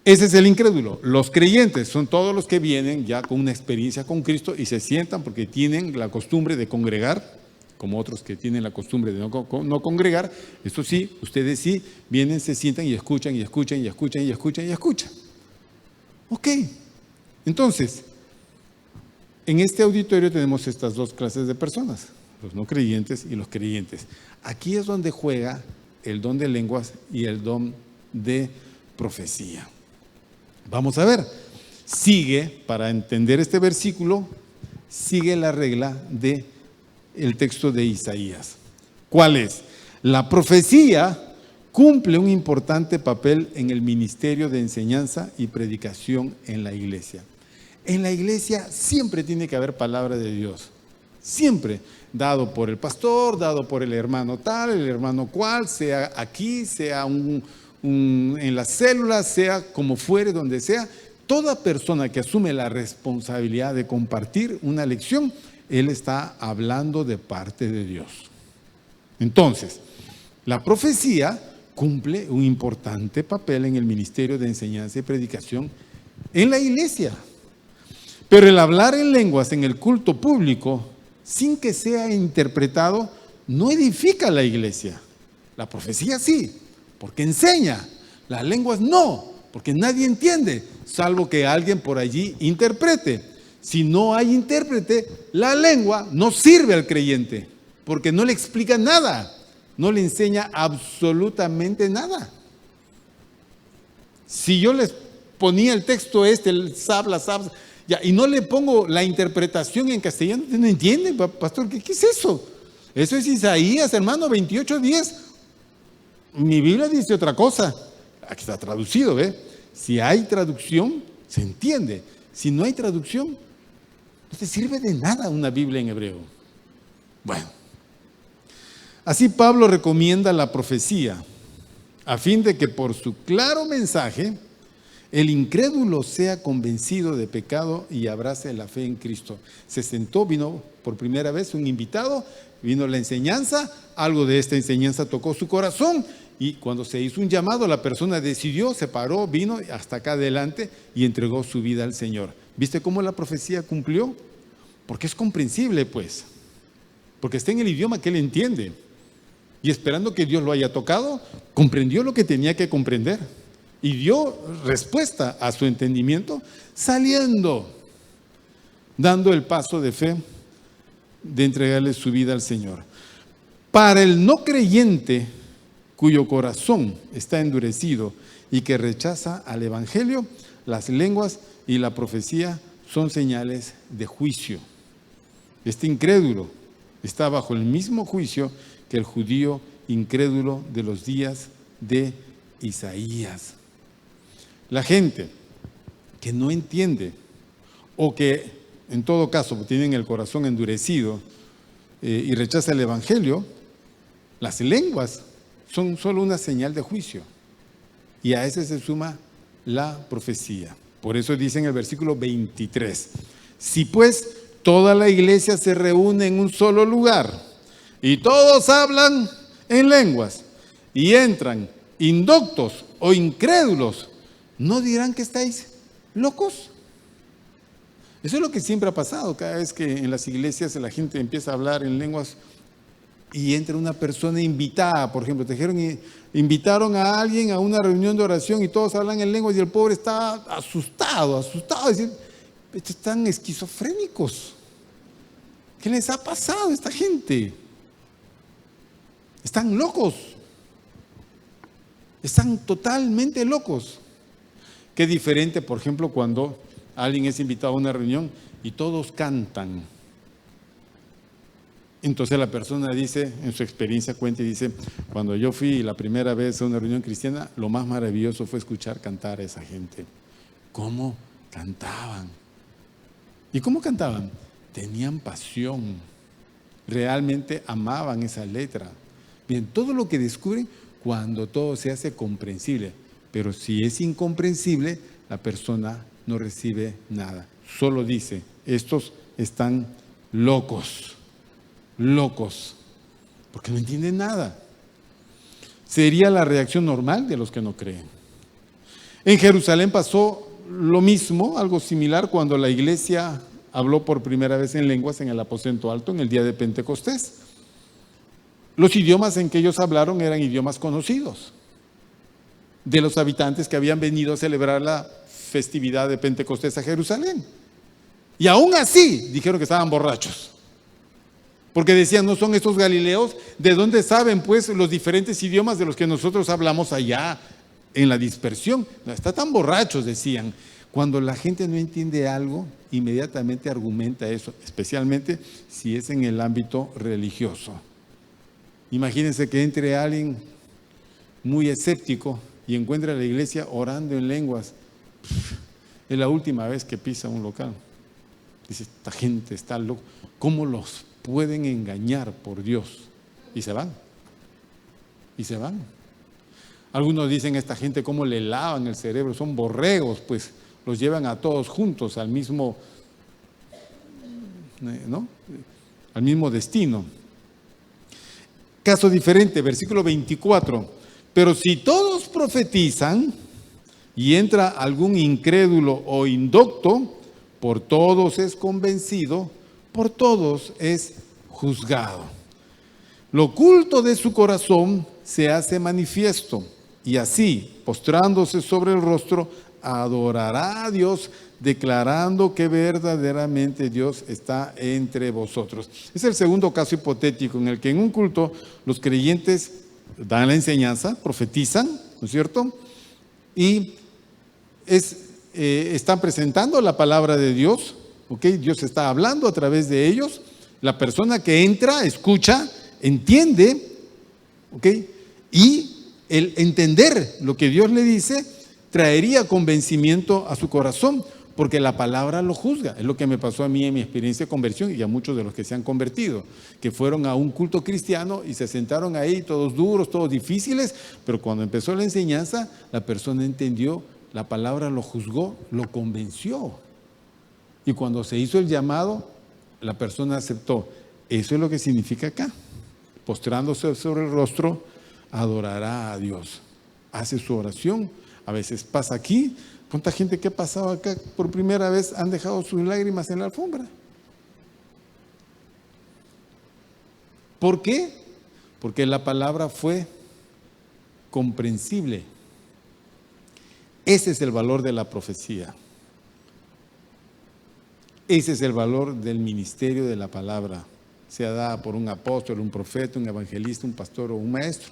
B: ese es el incrédulo. Los creyentes son todos los que vienen ya con una experiencia con Cristo y se sientan porque tienen la costumbre de congregar, como otros que tienen la costumbre de no congregar. Esto sí, ustedes sí, vienen, se sientan y escuchan, y escuchan, y escuchan, y escuchan, y escuchan. Ok, entonces, en este auditorio tenemos estas dos clases de personas, los no creyentes y los creyentes. Aquí es donde juega el don de lenguas y el don de profecía. Vamos a ver, sigue, para entender este versículo, sigue la regla del texto de Isaías. ¿Cuál es? La profecía cumple un importante papel en el ministerio de enseñanza y predicación en la iglesia. En la iglesia siempre tiene que haber palabra de Dios, siempre, dado por el pastor, dado por el hermano tal, el hermano cual, sea aquí, sea en las células, sea como fuere, donde sea. Toda persona que asume la responsabilidad de compartir una lección, él está hablando de parte de Dios. Entonces, la profecía cumple un importante papel en el ministerio de enseñanza y predicación en la iglesia. Pero el hablar en lenguas en el culto público, sin que sea interpretado, no edifica la iglesia. La profecía sí, porque enseña. Las lenguas no, porque nadie entiende, salvo que alguien por allí interprete. Si no hay intérprete, la lengua no sirve al creyente, porque no le explica nada, no le enseña absolutamente nada. Si yo les ponía el texto el sabla, ya, y no le pongo la interpretación en castellano, no entienden, pastor, ¿qué es eso? Eso es Isaías, hermano, 28:10. Mi Biblia dice otra cosa. Aquí está traducido, ¿ve? Si hay traducción, se entiende. Si no hay traducción, no te sirve de nada una Biblia en hebreo. Bueno, así Pablo recomienda la profecía, a fin de que por su claro mensaje el incrédulo sea convencido de pecado y abrace la fe en Cristo. Se sentó, vino por primera vez un invitado, vino la enseñanza, algo de esta enseñanza tocó su corazón y cuando se hizo un llamado, la persona decidió, se paró, vino hasta acá adelante y entregó su vida al Señor. ¿Viste cómo la profecía cumplió? Porque es comprensible, pues, porque está en el idioma que él entiende. Y esperando que Dios lo haya tocado, comprendió lo que tenía que comprender y dio respuesta a su entendimiento, saliendo, dando el paso de fe de entregarle su vida al Señor. Para el no creyente, cuyo corazón está endurecido y que rechaza al Evangelio, las lenguas y la profecía son señales de juicio. Este incrédulo está bajo el mismo juicio que el judío incrédulo de los días de Isaías. La gente que no entiende o que en todo caso tienen el corazón endurecido y rechaza el Evangelio, las lenguas son solo una señal de juicio y a ese se suma la profecía. Por eso dice en el versículo 23, si pues toda la iglesia se reúne en un solo lugar y todos hablan en lenguas y entran indoctos o incrédulos, ¿no dirán que estáis locos? Eso es lo que siempre ha pasado. Cada vez que en las iglesias la gente empieza a hablar en lenguas y entra una persona invitada, por ejemplo, invitaron a alguien a una reunión de oración y todos hablan en lenguas y el pobre está asustado, dicen, están esquizofrénicos. ¿Qué les ha pasado a esta gente? Están locos. Están totalmente locos. Qué diferente, por ejemplo, cuando alguien es invitado a una reunión y todos cantan. Entonces la persona dice, en su experiencia cuenta y dice, cuando yo fui la primera vez a una reunión cristiana, lo más maravilloso fue escuchar cantar a esa gente. ¿Cómo cantaban? ¿Y cómo cantaban? Tenían pasión, realmente amaban esa letra. Bien, todo lo que descubren cuando todo se hace comprensible, pero si es incomprensible, la persona no recibe nada. Solo dice, estos están locos, porque no entienden nada. Sería la reacción normal de los que no creen. En Jerusalén pasó lo mismo, algo similar, cuando la iglesia habló por primera vez en lenguas en el aposento alto en el día de Pentecostés. Los idiomas en que ellos hablaron eran idiomas conocidos de los habitantes que habían venido a celebrar la festividad de Pentecostés a Jerusalén. Y aún así dijeron que estaban borrachos. Porque decían, no son estos galileos, ¿de dónde saben pues los diferentes idiomas de los que nosotros hablamos allá en la dispersión? No, están tan borrachos, decían. Cuando la gente no entiende algo, inmediatamente argumenta eso, especialmente si es en el ámbito religioso. Imagínense que entre alguien muy escéptico y encuentra a la iglesia orando en lenguas. Es la última vez que pisa un local. Dice, esta gente está loca. ¿Cómo los pueden engañar, por Dios? Y se van. Algunos dicen, esta gente cómo le lavan el cerebro, son borregos, pues los llevan a todos juntos al mismo, ¿no? Al mismo destino. Caso diferente, versículo 24. Pero si todos profetizan y entra algún incrédulo o indocto, por todos es convencido, por todos es juzgado. Lo oculto de su corazón se hace manifiesto, y así, postrándose sobre el rostro, adorará a Dios, declarando que verdaderamente Dios está entre vosotros. Es el segundo caso hipotético en el que en un culto los creyentes dan la enseñanza, profetizan, ¿no es cierto? Y están presentando la palabra de Dios, ¿ok? Dios está hablando a través de ellos. La persona que entra, escucha, entiende, ¿ok? Y el entender lo que Dios le dice traería convencimiento a su corazón, porque la palabra lo juzga. Es lo que me pasó a mí en mi experiencia de conversión y a muchos de los que se han convertido, que fueron a un culto cristiano y se sentaron ahí todos duros, todos difíciles, pero cuando empezó la enseñanza, la persona entendió, la palabra lo juzgó, lo convenció. Y cuando se hizo el llamado, la persona aceptó. Eso es lo que significa acá. Postrándose sobre el rostro, adorará a Dios. Hace su oración. A veces pasa aquí. ¿Cuánta gente que ha pasado acá por primera vez han dejado sus lágrimas en la alfombra? ¿Por qué? Porque la palabra fue comprensible. Ese es el valor de la profecía. Ese es el valor del ministerio de la palabra, sea dada por un apóstol, un profeta, un evangelista, un pastor o un maestro.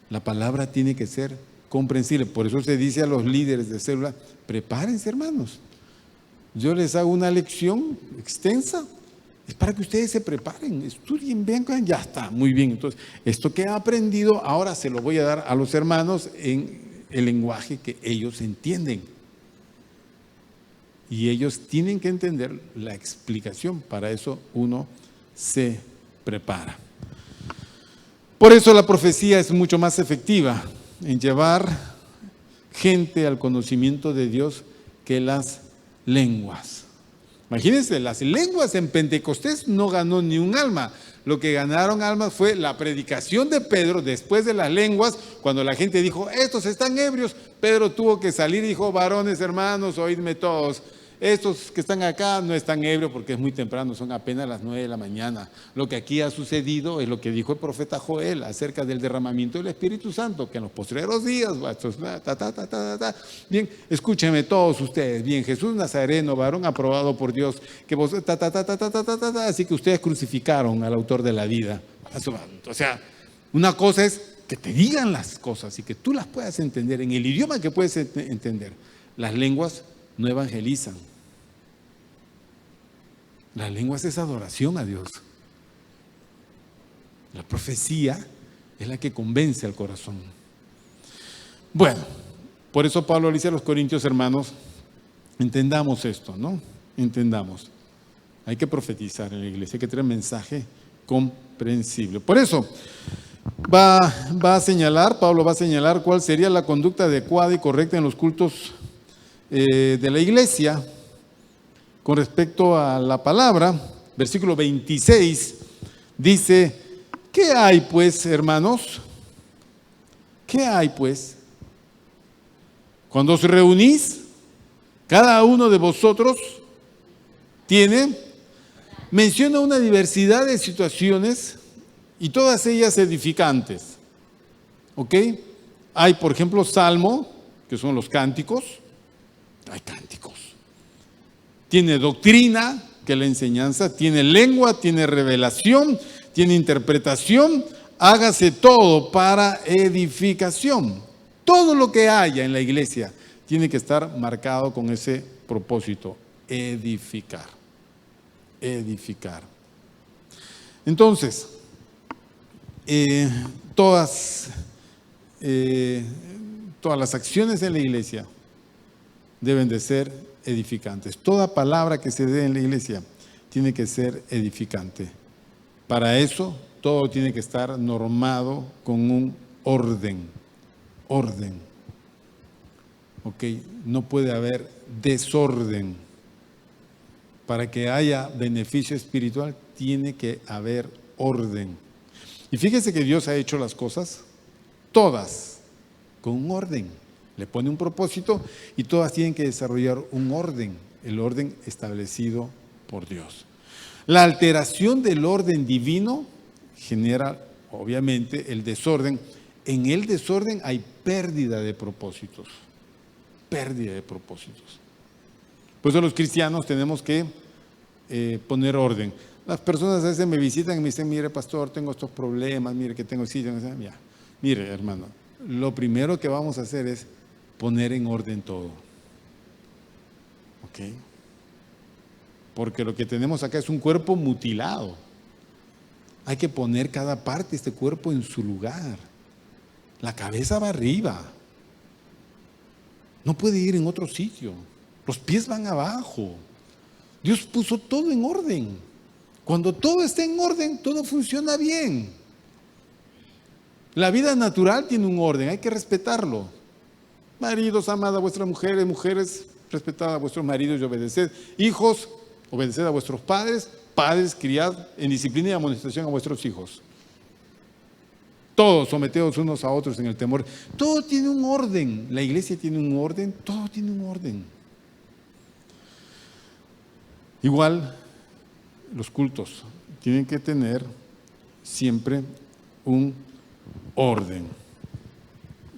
B: La palabra tiene que ser comprensible. Por eso se dice a los líderes de célula, prepárense, hermanos. Yo les hago una lección extensa, es para que ustedes se preparen, estudien, vean, ya está, muy bien. Entonces, esto que he aprendido, ahora se lo voy a dar a los hermanos en el lenguaje que ellos entienden. Y ellos tienen que entender la explicación, para eso uno se prepara. Por eso la profecía es mucho más efectiva en llevar gente al conocimiento de Dios que las lenguas. Imagínense, las lenguas en Pentecostés no ganó ni un alma. Lo que ganaron almas fue la predicación de Pedro después de las lenguas, cuando la gente dijo, estos están ebrios. Pedro tuvo que salir y dijo, varones, hermanos, oídme todos. Estos que están acá no están ebrios porque es muy temprano, son apenas las 9 de la mañana. Lo que aquí ha sucedido es lo que dijo el profeta Joel acerca del derramamiento del Espíritu Santo, que en los postreros días, bien, escúchenme todos ustedes, bien, Jesús Nazareno, varón aprobado por Dios, que vos, así que ustedes crucificaron al autor de la vida. O sea, una cosa es que te digan las cosas y que tú las puedas entender en el idioma que puedes entender. Las lenguas no evangelizan. Las lenguas es adoración a Dios. La profecía es la que convence al corazón. Bueno, por eso Pablo le dice a los corintios, hermanos, entendamos esto, ¿no? Entendamos. Hay que profetizar en la iglesia, hay que tener mensaje comprensible. Por eso va a señalar, Pablo va a señalar cuál sería la conducta adecuada y correcta en los cultos de la iglesia con respecto a la palabra. Versículo 26 dice, ¿qué hay pues, hermanos? ¿Qué hay pues? Cuando os reunís, cada uno de vosotros menciona una diversidad de situaciones y todas ellas edificantes. ¿Ok? Hay, por ejemplo, salmo, que son los cánticos. Hay cánticos. Tiene doctrina, que es la enseñanza, tiene lengua, tiene revelación, tiene interpretación. Hágase todo para edificación. Todo lo que haya en la iglesia tiene que estar marcado con ese propósito, edificar. Edificar. Entonces, todas las acciones en la iglesia deben de ser edificantes. Toda palabra que se dé en la iglesia tiene que ser edificante. Para eso, todo tiene que estar normado con un orden. Orden. ¿Ok? No puede haber desorden. Para que haya beneficio espiritual, tiene que haber orden. Y fíjese que Dios ha hecho las cosas, todas, con un orden. Le pone un propósito y todas tienen que desarrollar un orden, el orden establecido por Dios. La alteración del orden divino genera, obviamente, el desorden. En el desorden hay pérdida de propósitos. Pérdida de propósitos. Por eso los cristianos tenemos que poner orden. Las personas a veces me visitan y me dicen, mire pastor, tengo estos problemas, mire que tengo sitio. Mire hermano, lo primero que vamos a hacer es poner en orden todo. ¿Ok? Porque lo que tenemos acá es un cuerpo mutilado. Hay que poner cada parte de este cuerpo en su lugar. La cabeza va arriba. No puede ir en otro sitio. Los pies van abajo. Dios puso todo en orden. Cuando todo está en orden, todo funciona bien. La vida natural tiene un orden, hay que respetarlo. Maridos, amad a vuestras mujeres, mujeres, respetad a vuestros maridos y obedeced. Hijos, obedeced a vuestros padres. Padres, criad en disciplina y amonestación a vuestros hijos. Todos someteos unos a otros en el temor. Todo tiene un orden. La iglesia tiene un orden, todo tiene un orden. Igual, los cultos tienen que tener siempre un orden.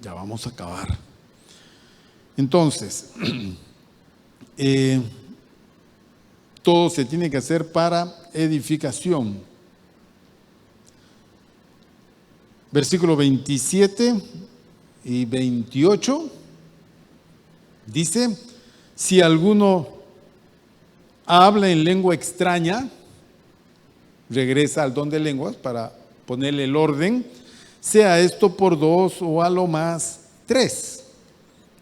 B: Ya vamos a acabar. Entonces, todo se tiene que hacer para edificación. Versículo 27 y 28 dice: si alguno habla en lengua extraña, regresa al don de lenguas para ponerle el orden, sea esto por 2 o a lo más 3,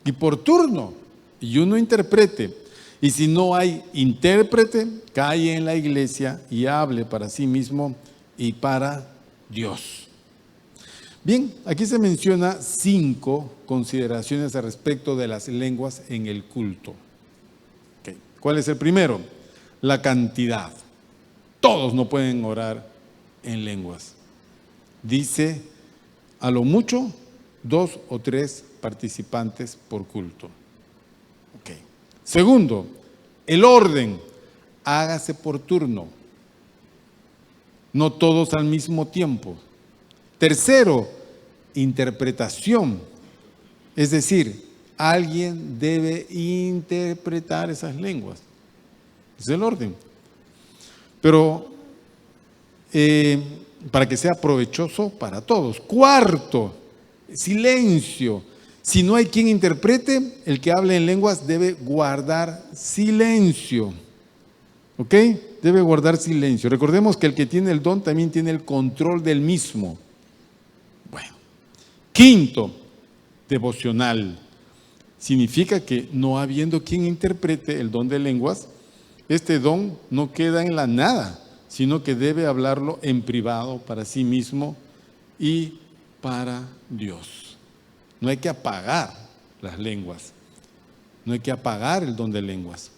B: y por turno, y uno interprete. Y si no hay intérprete, calle en la iglesia y hable para sí mismo y para Dios. Bien, aquí se menciona 5 consideraciones al respecto de las lenguas en el culto. Okay. ¿Cuál es el primero? La cantidad. Todos no pueden orar en lenguas. Dice, a lo mucho, 2 o 3 participantes por culto. Okay. Segundo, el orden, hágase por turno, no todos al mismo tiempo. Tercero, interpretación, es decir, alguien debe interpretar esas lenguas. Es el orden. Pero para que sea provechoso para todos. Cuarto, silencio. Si no hay quien interprete, el que hable en lenguas debe guardar silencio. ¿Ok? Debe guardar silencio. Recordemos que el que tiene el don también tiene el control del mismo. Bueno. Quinto, devocional. Significa que no habiendo quien interprete el don de lenguas, este don no queda en la nada, sino que debe hablarlo en privado para sí mismo y para Dios. No hay que apagar las lenguas, no hay que apagar el don de lenguas.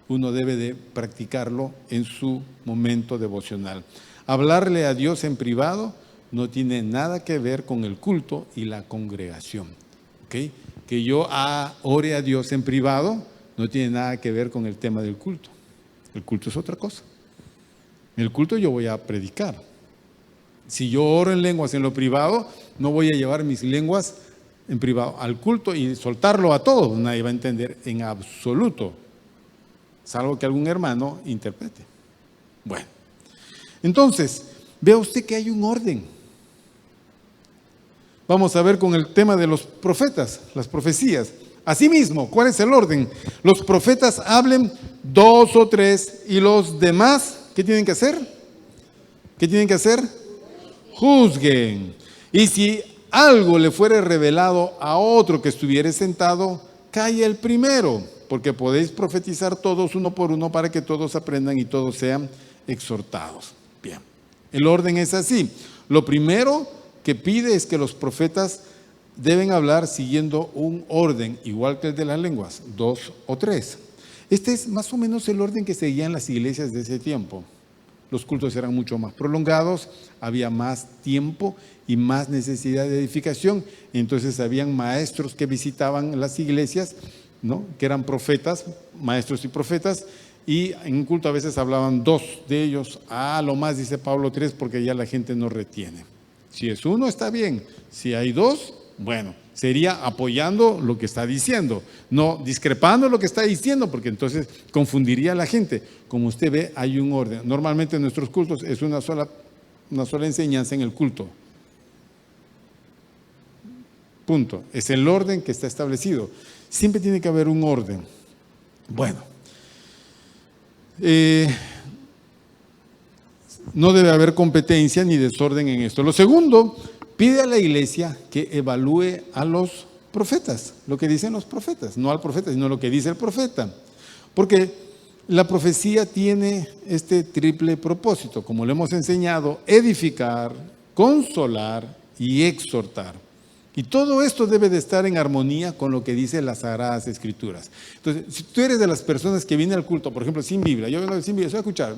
B: Uno debe de practicarlo en su momento devocional. Hablarle a Dios en privado no tiene nada que ver con el culto y la congregación. ¿Okay? Que yo ore a Dios en privado no tiene nada que ver con el tema del culto. El culto es otra cosa. En el culto yo voy a predicar. Si yo oro en lenguas en lo privado, no voy a llevar mis lenguas en privado al culto y soltarlo a todos. Nadie va a entender en absoluto, salvo que algún hermano interprete. Bueno, entonces, vea usted que hay un orden. Vamos a ver con el tema de los profetas, las profecías. Asimismo, ¿cuál es el orden? Los profetas hablen 2 o 3 y los demás, ¿qué tienen que hacer? ¿Qué tienen que hacer? Juzguen. Y si algo le fuere revelado a otro que estuviere sentado, calle el primero, porque podéis profetizar todos uno por uno para que todos aprendan y todos sean exhortados. Bien, el orden es así. Lo primero que pide es que los profetas deben hablar siguiendo un orden, igual que el de las lenguas, 2 o 3. Este es más o menos el orden que seguían las iglesias de ese tiempo. Los cultos eran mucho más prolongados, había más tiempo y más necesidad de edificación. Entonces habían maestros que visitaban las iglesias, ¿no? Que eran profetas, maestros y profetas, y en un culto a veces hablaban 2 de ellos, a lo más dice Pablo 3, porque ya la gente no retiene. Si es 1 está bien, si hay 2, bueno, sería apoyando lo que está diciendo, no discrepando lo que está diciendo, porque entonces confundiría a la gente. Como usted ve, hay un orden. Normalmente en nuestros cultos es una sola enseñanza en el culto. Punto. Es el orden que está establecido. Siempre tiene que haber un orden. Bueno, no debe haber competencia ni desorden en esto. Lo segundo, pide a la iglesia que evalúe a los profetas, lo que dicen los profetas, no al profeta, sino lo que dice el profeta. Porque la profecía tiene este triple propósito, como lo hemos enseñado: edificar, consolar y exhortar. Y todo esto debe de estar en armonía con lo que dicen las Sagradas Escrituras. Entonces, si tú eres de las personas que vienen al culto, por ejemplo, sin Biblia, yo vengo sin Biblia, estoy a escuchar,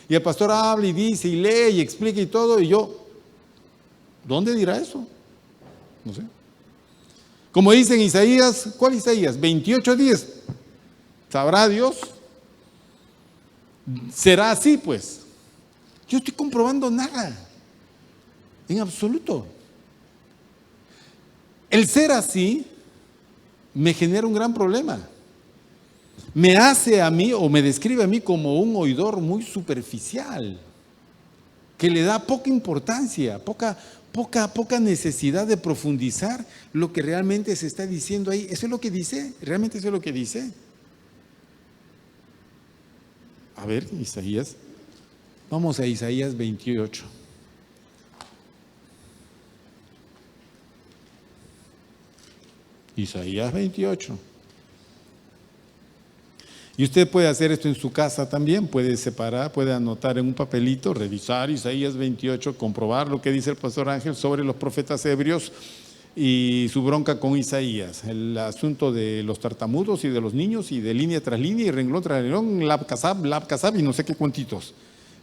B: y el pastor habla y dice y lee y explica y todo, y yo, ¿dónde dirá eso? No sé. Como dice en Isaías, ¿cuál Isaías? 28:10. ¿Sabrá Dios? ¿Será así, pues? Yo estoy comprobando nada, en absoluto. El ser así me genera un gran problema. Me hace a mí, o me describe a mí, como un oidor muy superficial, que le da poca importancia, poca necesidad de profundizar lo que realmente se está diciendo ahí. ¿Eso es lo que dice? ¿Realmente eso es lo que dice? A ver, Isaías. Vamos a Isaías 28. Isaías 28. Y usted puede hacer esto en su casa también, puede separar, puede anotar en un papelito, revisar Isaías 28, comprobar lo que dice el pastor Ángel sobre los profetas ebrios y su bronca con Isaías, el asunto de los tartamudos y de los niños y de línea tras línea y renglón tras renglón, lab kasab y no sé qué cuantitos.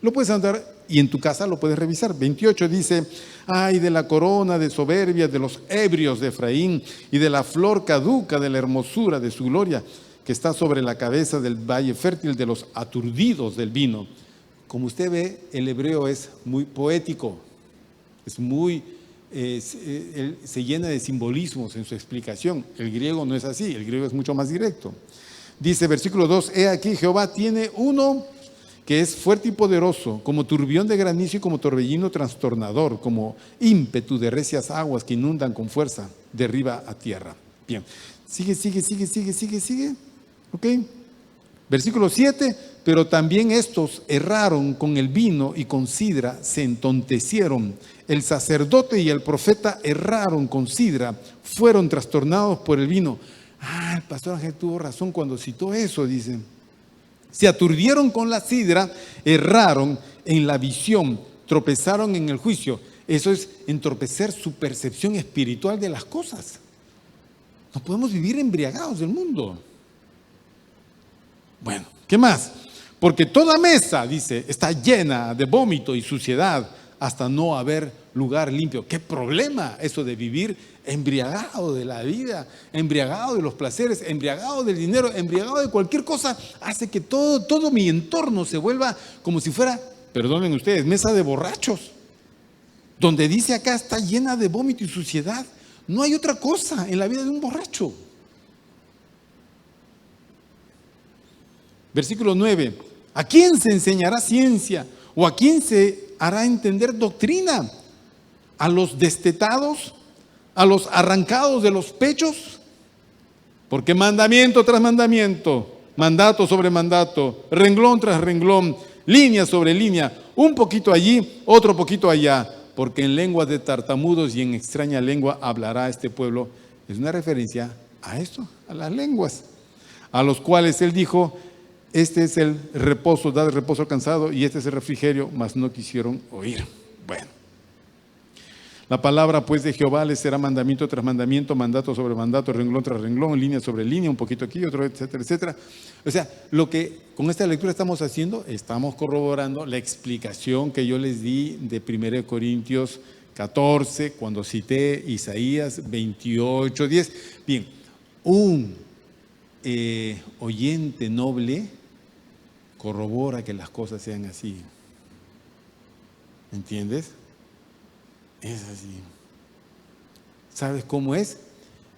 B: Lo puedes anotar y en tu casa lo puedes revisar. 28 dice: ay de la corona de soberbia de los ebrios de Efraín y de la flor caduca de la hermosura de su gloria, que está sobre la cabeza del valle fértil de los aturdidos del vino. Como usted ve, el hebreo es muy poético, es muy, se llena de simbolismos en su explicación. El griego no es así, el griego es mucho más directo. Dice versículo 2: he aquí Jehová tiene uno que es fuerte y poderoso, como turbión de granizo y como torbellino trastornador, como ímpetu de recias aguas que inundan con fuerza, derriba a tierra. Bien, sigue. ¿Ok? Versículo 7, pero también estos erraron con el vino y con sidra, se entontecieron. El sacerdote y el profeta erraron con sidra, fueron trastornados por el vino. El pastor Ángel tuvo razón cuando citó eso, dice. Se aturdieron con la sidra, erraron en la visión, tropezaron en el juicio. Eso es entorpecer su percepción espiritual de las cosas. No podemos vivir embriagados del mundo. Bueno, ¿qué más? Porque toda mesa, dice, está llena de vómito y suciedad hasta no haber lugar limpio. ¿Qué problema eso de vivir embriagado de la vida, embriagado de los placeres, embriagado del dinero, embriagado de cualquier cosa? Hace que todo mi entorno se vuelva como si fuera, perdonen ustedes, mesa de borrachos. Donde dice acá está llena de vómito y suciedad. No hay otra cosa en la vida de un borracho. Versículo 9. ¿A quién se enseñará ciencia? ¿O a quién se hará entender doctrina? ¿A los destetados? ¿A los arrancados de los pechos? Porque mandamiento tras mandamiento, mandato sobre mandato, renglón tras renglón, línea sobre línea, un poquito allí, otro poquito allá, porque en lenguas de tartamudos y en extraña lengua hablará este pueblo. Es una referencia a esto, a las lenguas, a los cuales él dijo: este es el reposo, dad reposo al cansado, y este es el refrigerio, mas no quisieron oír. Bueno, la palabra pues de Jehová les será mandamiento tras mandamiento, mandato sobre mandato, renglón tras renglón, línea sobre línea, un poquito aquí, otro, etcétera, etcétera. O sea, lo que con esta lectura estamos haciendo, estamos corroborando la explicación que yo les di de 1 Corintios 14, cuando cité Isaías 28, 10. Bien, un oyente noble corrobora que las cosas sean así. ¿Entiendes? Es así. ¿Sabes cómo es?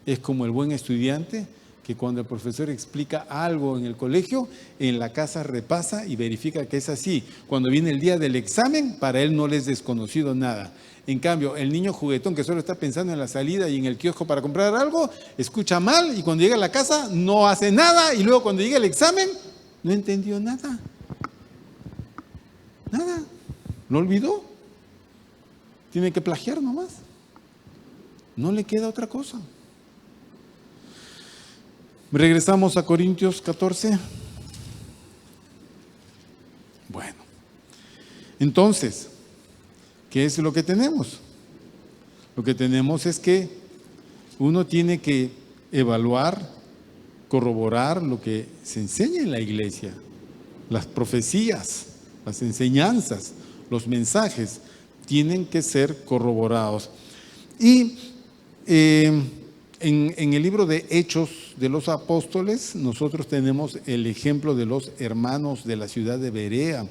B: Es como el buen estudiante que cuando el profesor explica algo en el colegio, en la casa repasa y verifica que es así. Cuando viene el día del examen, para él no le es desconocido nada. En cambio, el niño juguetón que solo está pensando en la salida y en el kiosco para comprar algo, escucha mal y cuando llega a la casa no hace nada, y luego cuando llega el examen no entendió nada. Nada. Lo olvidó. Tiene que plagiar nomás. No le queda otra cosa. Regresamos a Corintios 14. Entonces, ¿qué es lo que tenemos? Lo que tenemos es que uno tiene que evaluar, corroborar lo que se enseña en la iglesia, las profecías, las enseñanzas, los mensajes tienen que ser corroborados. Y en el libro de Hechos de los Apóstoles, nosotros tenemos el ejemplo de los hermanos de la ciudad de Berea,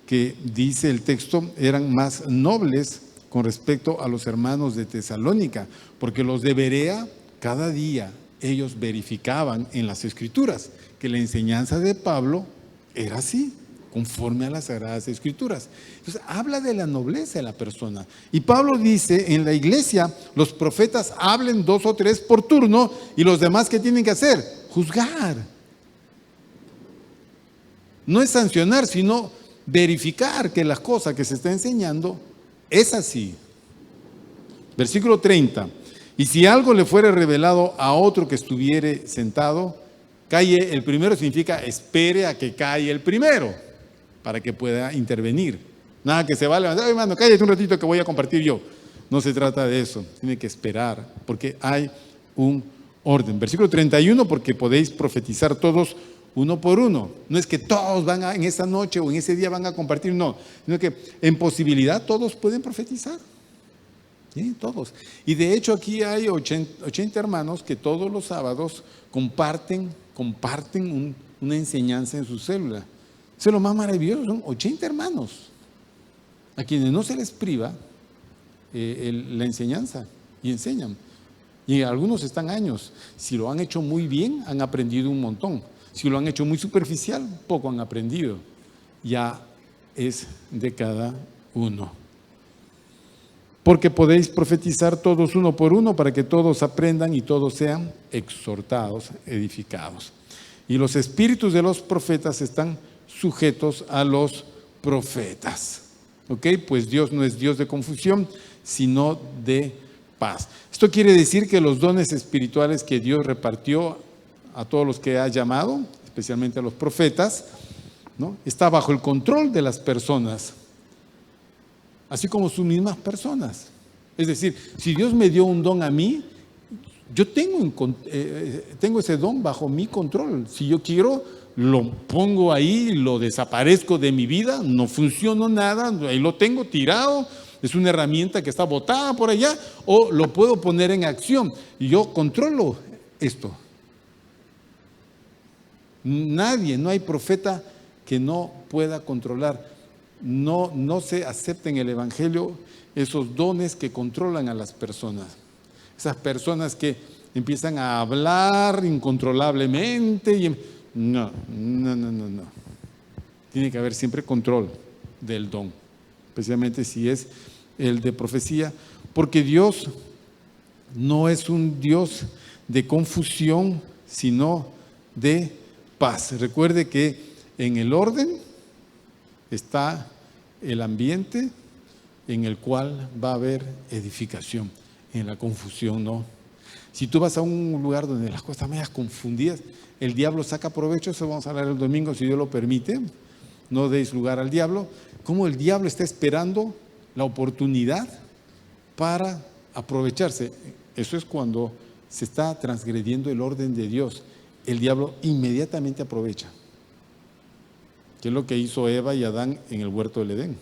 B: que dice el texto, eran más nobles con respecto a los hermanos de Tesalónica, porque los de Berea, cada día ellos verificaban en las Escrituras que la enseñanza de Pablo era así, conforme a las Sagradas Escrituras. Entonces, habla de la nobleza de la persona. Y Pablo dice, en la iglesia, los profetas hablen 2 o 3 por turno, y los demás, ¿qué tienen que hacer? Juzgar. No es sancionar, sino verificar que las cosas que se está enseñando es así. Versículo 30. Y si algo le fuere revelado a otro que estuviere sentado, calle el primero, significa espere a que calle el primero, para que pueda intervenir. Nada que se va a levantar, hermano, cállate un ratito que voy a compartir yo. No se trata de eso, tiene que esperar, porque hay un orden. Versículo 31, porque podéis profetizar todos uno por uno. No es que todos van en esa noche o en ese día van a compartir, no, sino que en posibilidad todos pueden profetizar. ¿Sí? Todos. Y de hecho aquí hay 80 hermanos que todos los sábados comparten una enseñanza en su célula. Eso es lo más maravilloso, son 80 hermanos a quienes no se les priva la enseñanza y enseñan. Y algunos están años. Si lo han hecho muy bien, han aprendido un montón. Si lo han hecho muy superficial, poco han aprendido. Ya es de cada uno. Porque podéis profetizar todos uno por uno para que todos aprendan y todos sean exhortados, edificados. Y los espíritus de los profetas están sujetos a los profetas. ¿Ok? Pues Dios no es Dios de confusión, sino de paz. Esto quiere decir que los dones espirituales que Dios repartió a todos los que ha llamado, especialmente a los profetas, ¿no? Está bajo el control de las personas, así como sus mismas personas. Es decir, si Dios me dio un don a mí, yo tengo ese don bajo mi control. Si yo quiero, lo pongo ahí, lo desaparezco de mi vida, no funcionó nada, ahí lo tengo tirado, es una herramienta que está botada por allá, o lo puedo poner en acción y yo controlo esto. Nadie, no hay profeta que no pueda controlar. No se acepta en el Evangelio esos dones que controlan a las personas. Esas personas que empiezan a hablar incontrolablemente. No. Tiene que haber siempre control del don, especialmente si es el de profecía, porque Dios no es un Dios de confusión, sino de paz. Recuerde que en el orden está el ambiente en el cual va a haber edificación. En la confusión no. Si tú vas a un lugar donde las cosas medias confundidas, el diablo saca provecho. Eso vamos a hablar el domingo, si Dios lo permite. No deis lugar al diablo. Cómo el diablo está esperando la oportunidad para aprovecharse. Eso es cuando se está transgrediendo el orden de Dios. El diablo inmediatamente aprovecha. ¿Qué es lo que hizo Eva y Adán en el huerto del Edén?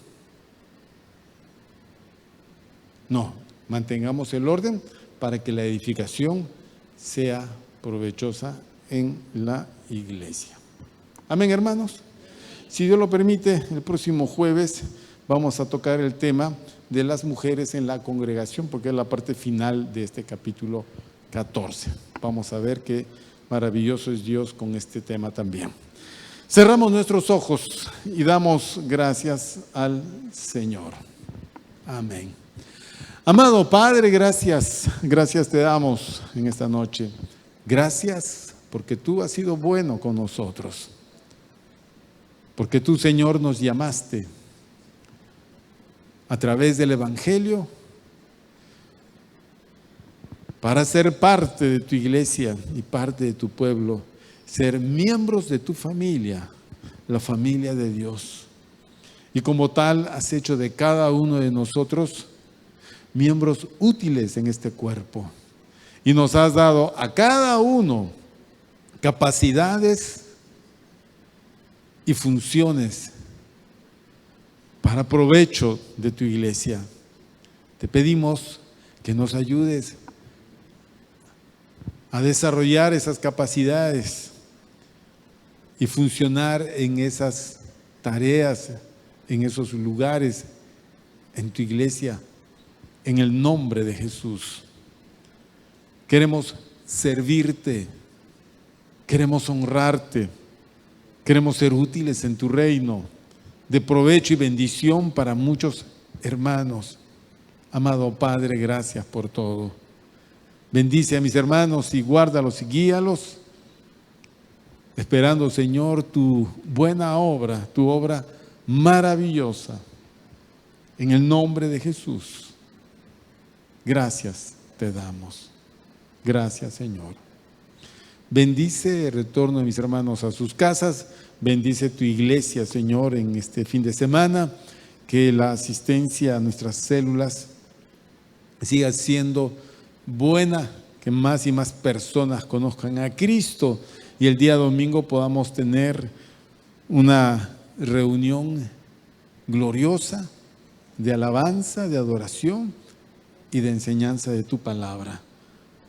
B: No, mantengamos el orden para que la edificación sea provechosa en la iglesia. Amén, hermanos. Si Dios lo permite, el próximo jueves vamos a tocar el tema de las mujeres en la congregación, porque es la parte final de este capítulo 14. Vamos a ver qué maravilloso es Dios con este tema también. Cerramos nuestros ojos y damos gracias al Señor. Amén. Amado Padre, gracias te damos en esta noche. Gracias porque tú has sido bueno con nosotros. Porque tú, Señor, nos llamaste a través del Evangelio para ser parte de tu iglesia y parte de tu pueblo, ser miembros de tu familia, la familia de Dios. Y como tal, has hecho de cada uno de nosotros miembros útiles en este cuerpo. Y nos has dado a cada uno capacidades y funciones para provecho de tu iglesia. Te pedimos que nos ayudes a desarrollar esas capacidades y funcionar en esas tareas, en esos lugares, en tu iglesia, en el nombre de Jesús. Queremos servirte, queremos honrarte, queremos ser útiles en tu reino, de provecho y bendición para muchos hermanos. Amado Padre, gracias por todo. Bendice a mis hermanos y guárdalos y guíalos, esperando, Señor, tu buena obra, tu obra maravillosa. En el nombre de Jesús, gracias te damos. Gracias, Señor. Bendice el retorno de mis hermanos a sus casas. Bendice tu iglesia, Señor, en este fin de semana. Que la asistencia a nuestras células siga siendo buena, que más y más personas conozcan a Cristo y el día domingo podamos tener una reunión gloriosa de alabanza, de adoración y de enseñanza de tu palabra.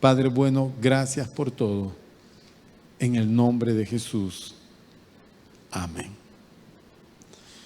B: Padre bueno, gracias por todo. En el nombre de Jesús. Amén.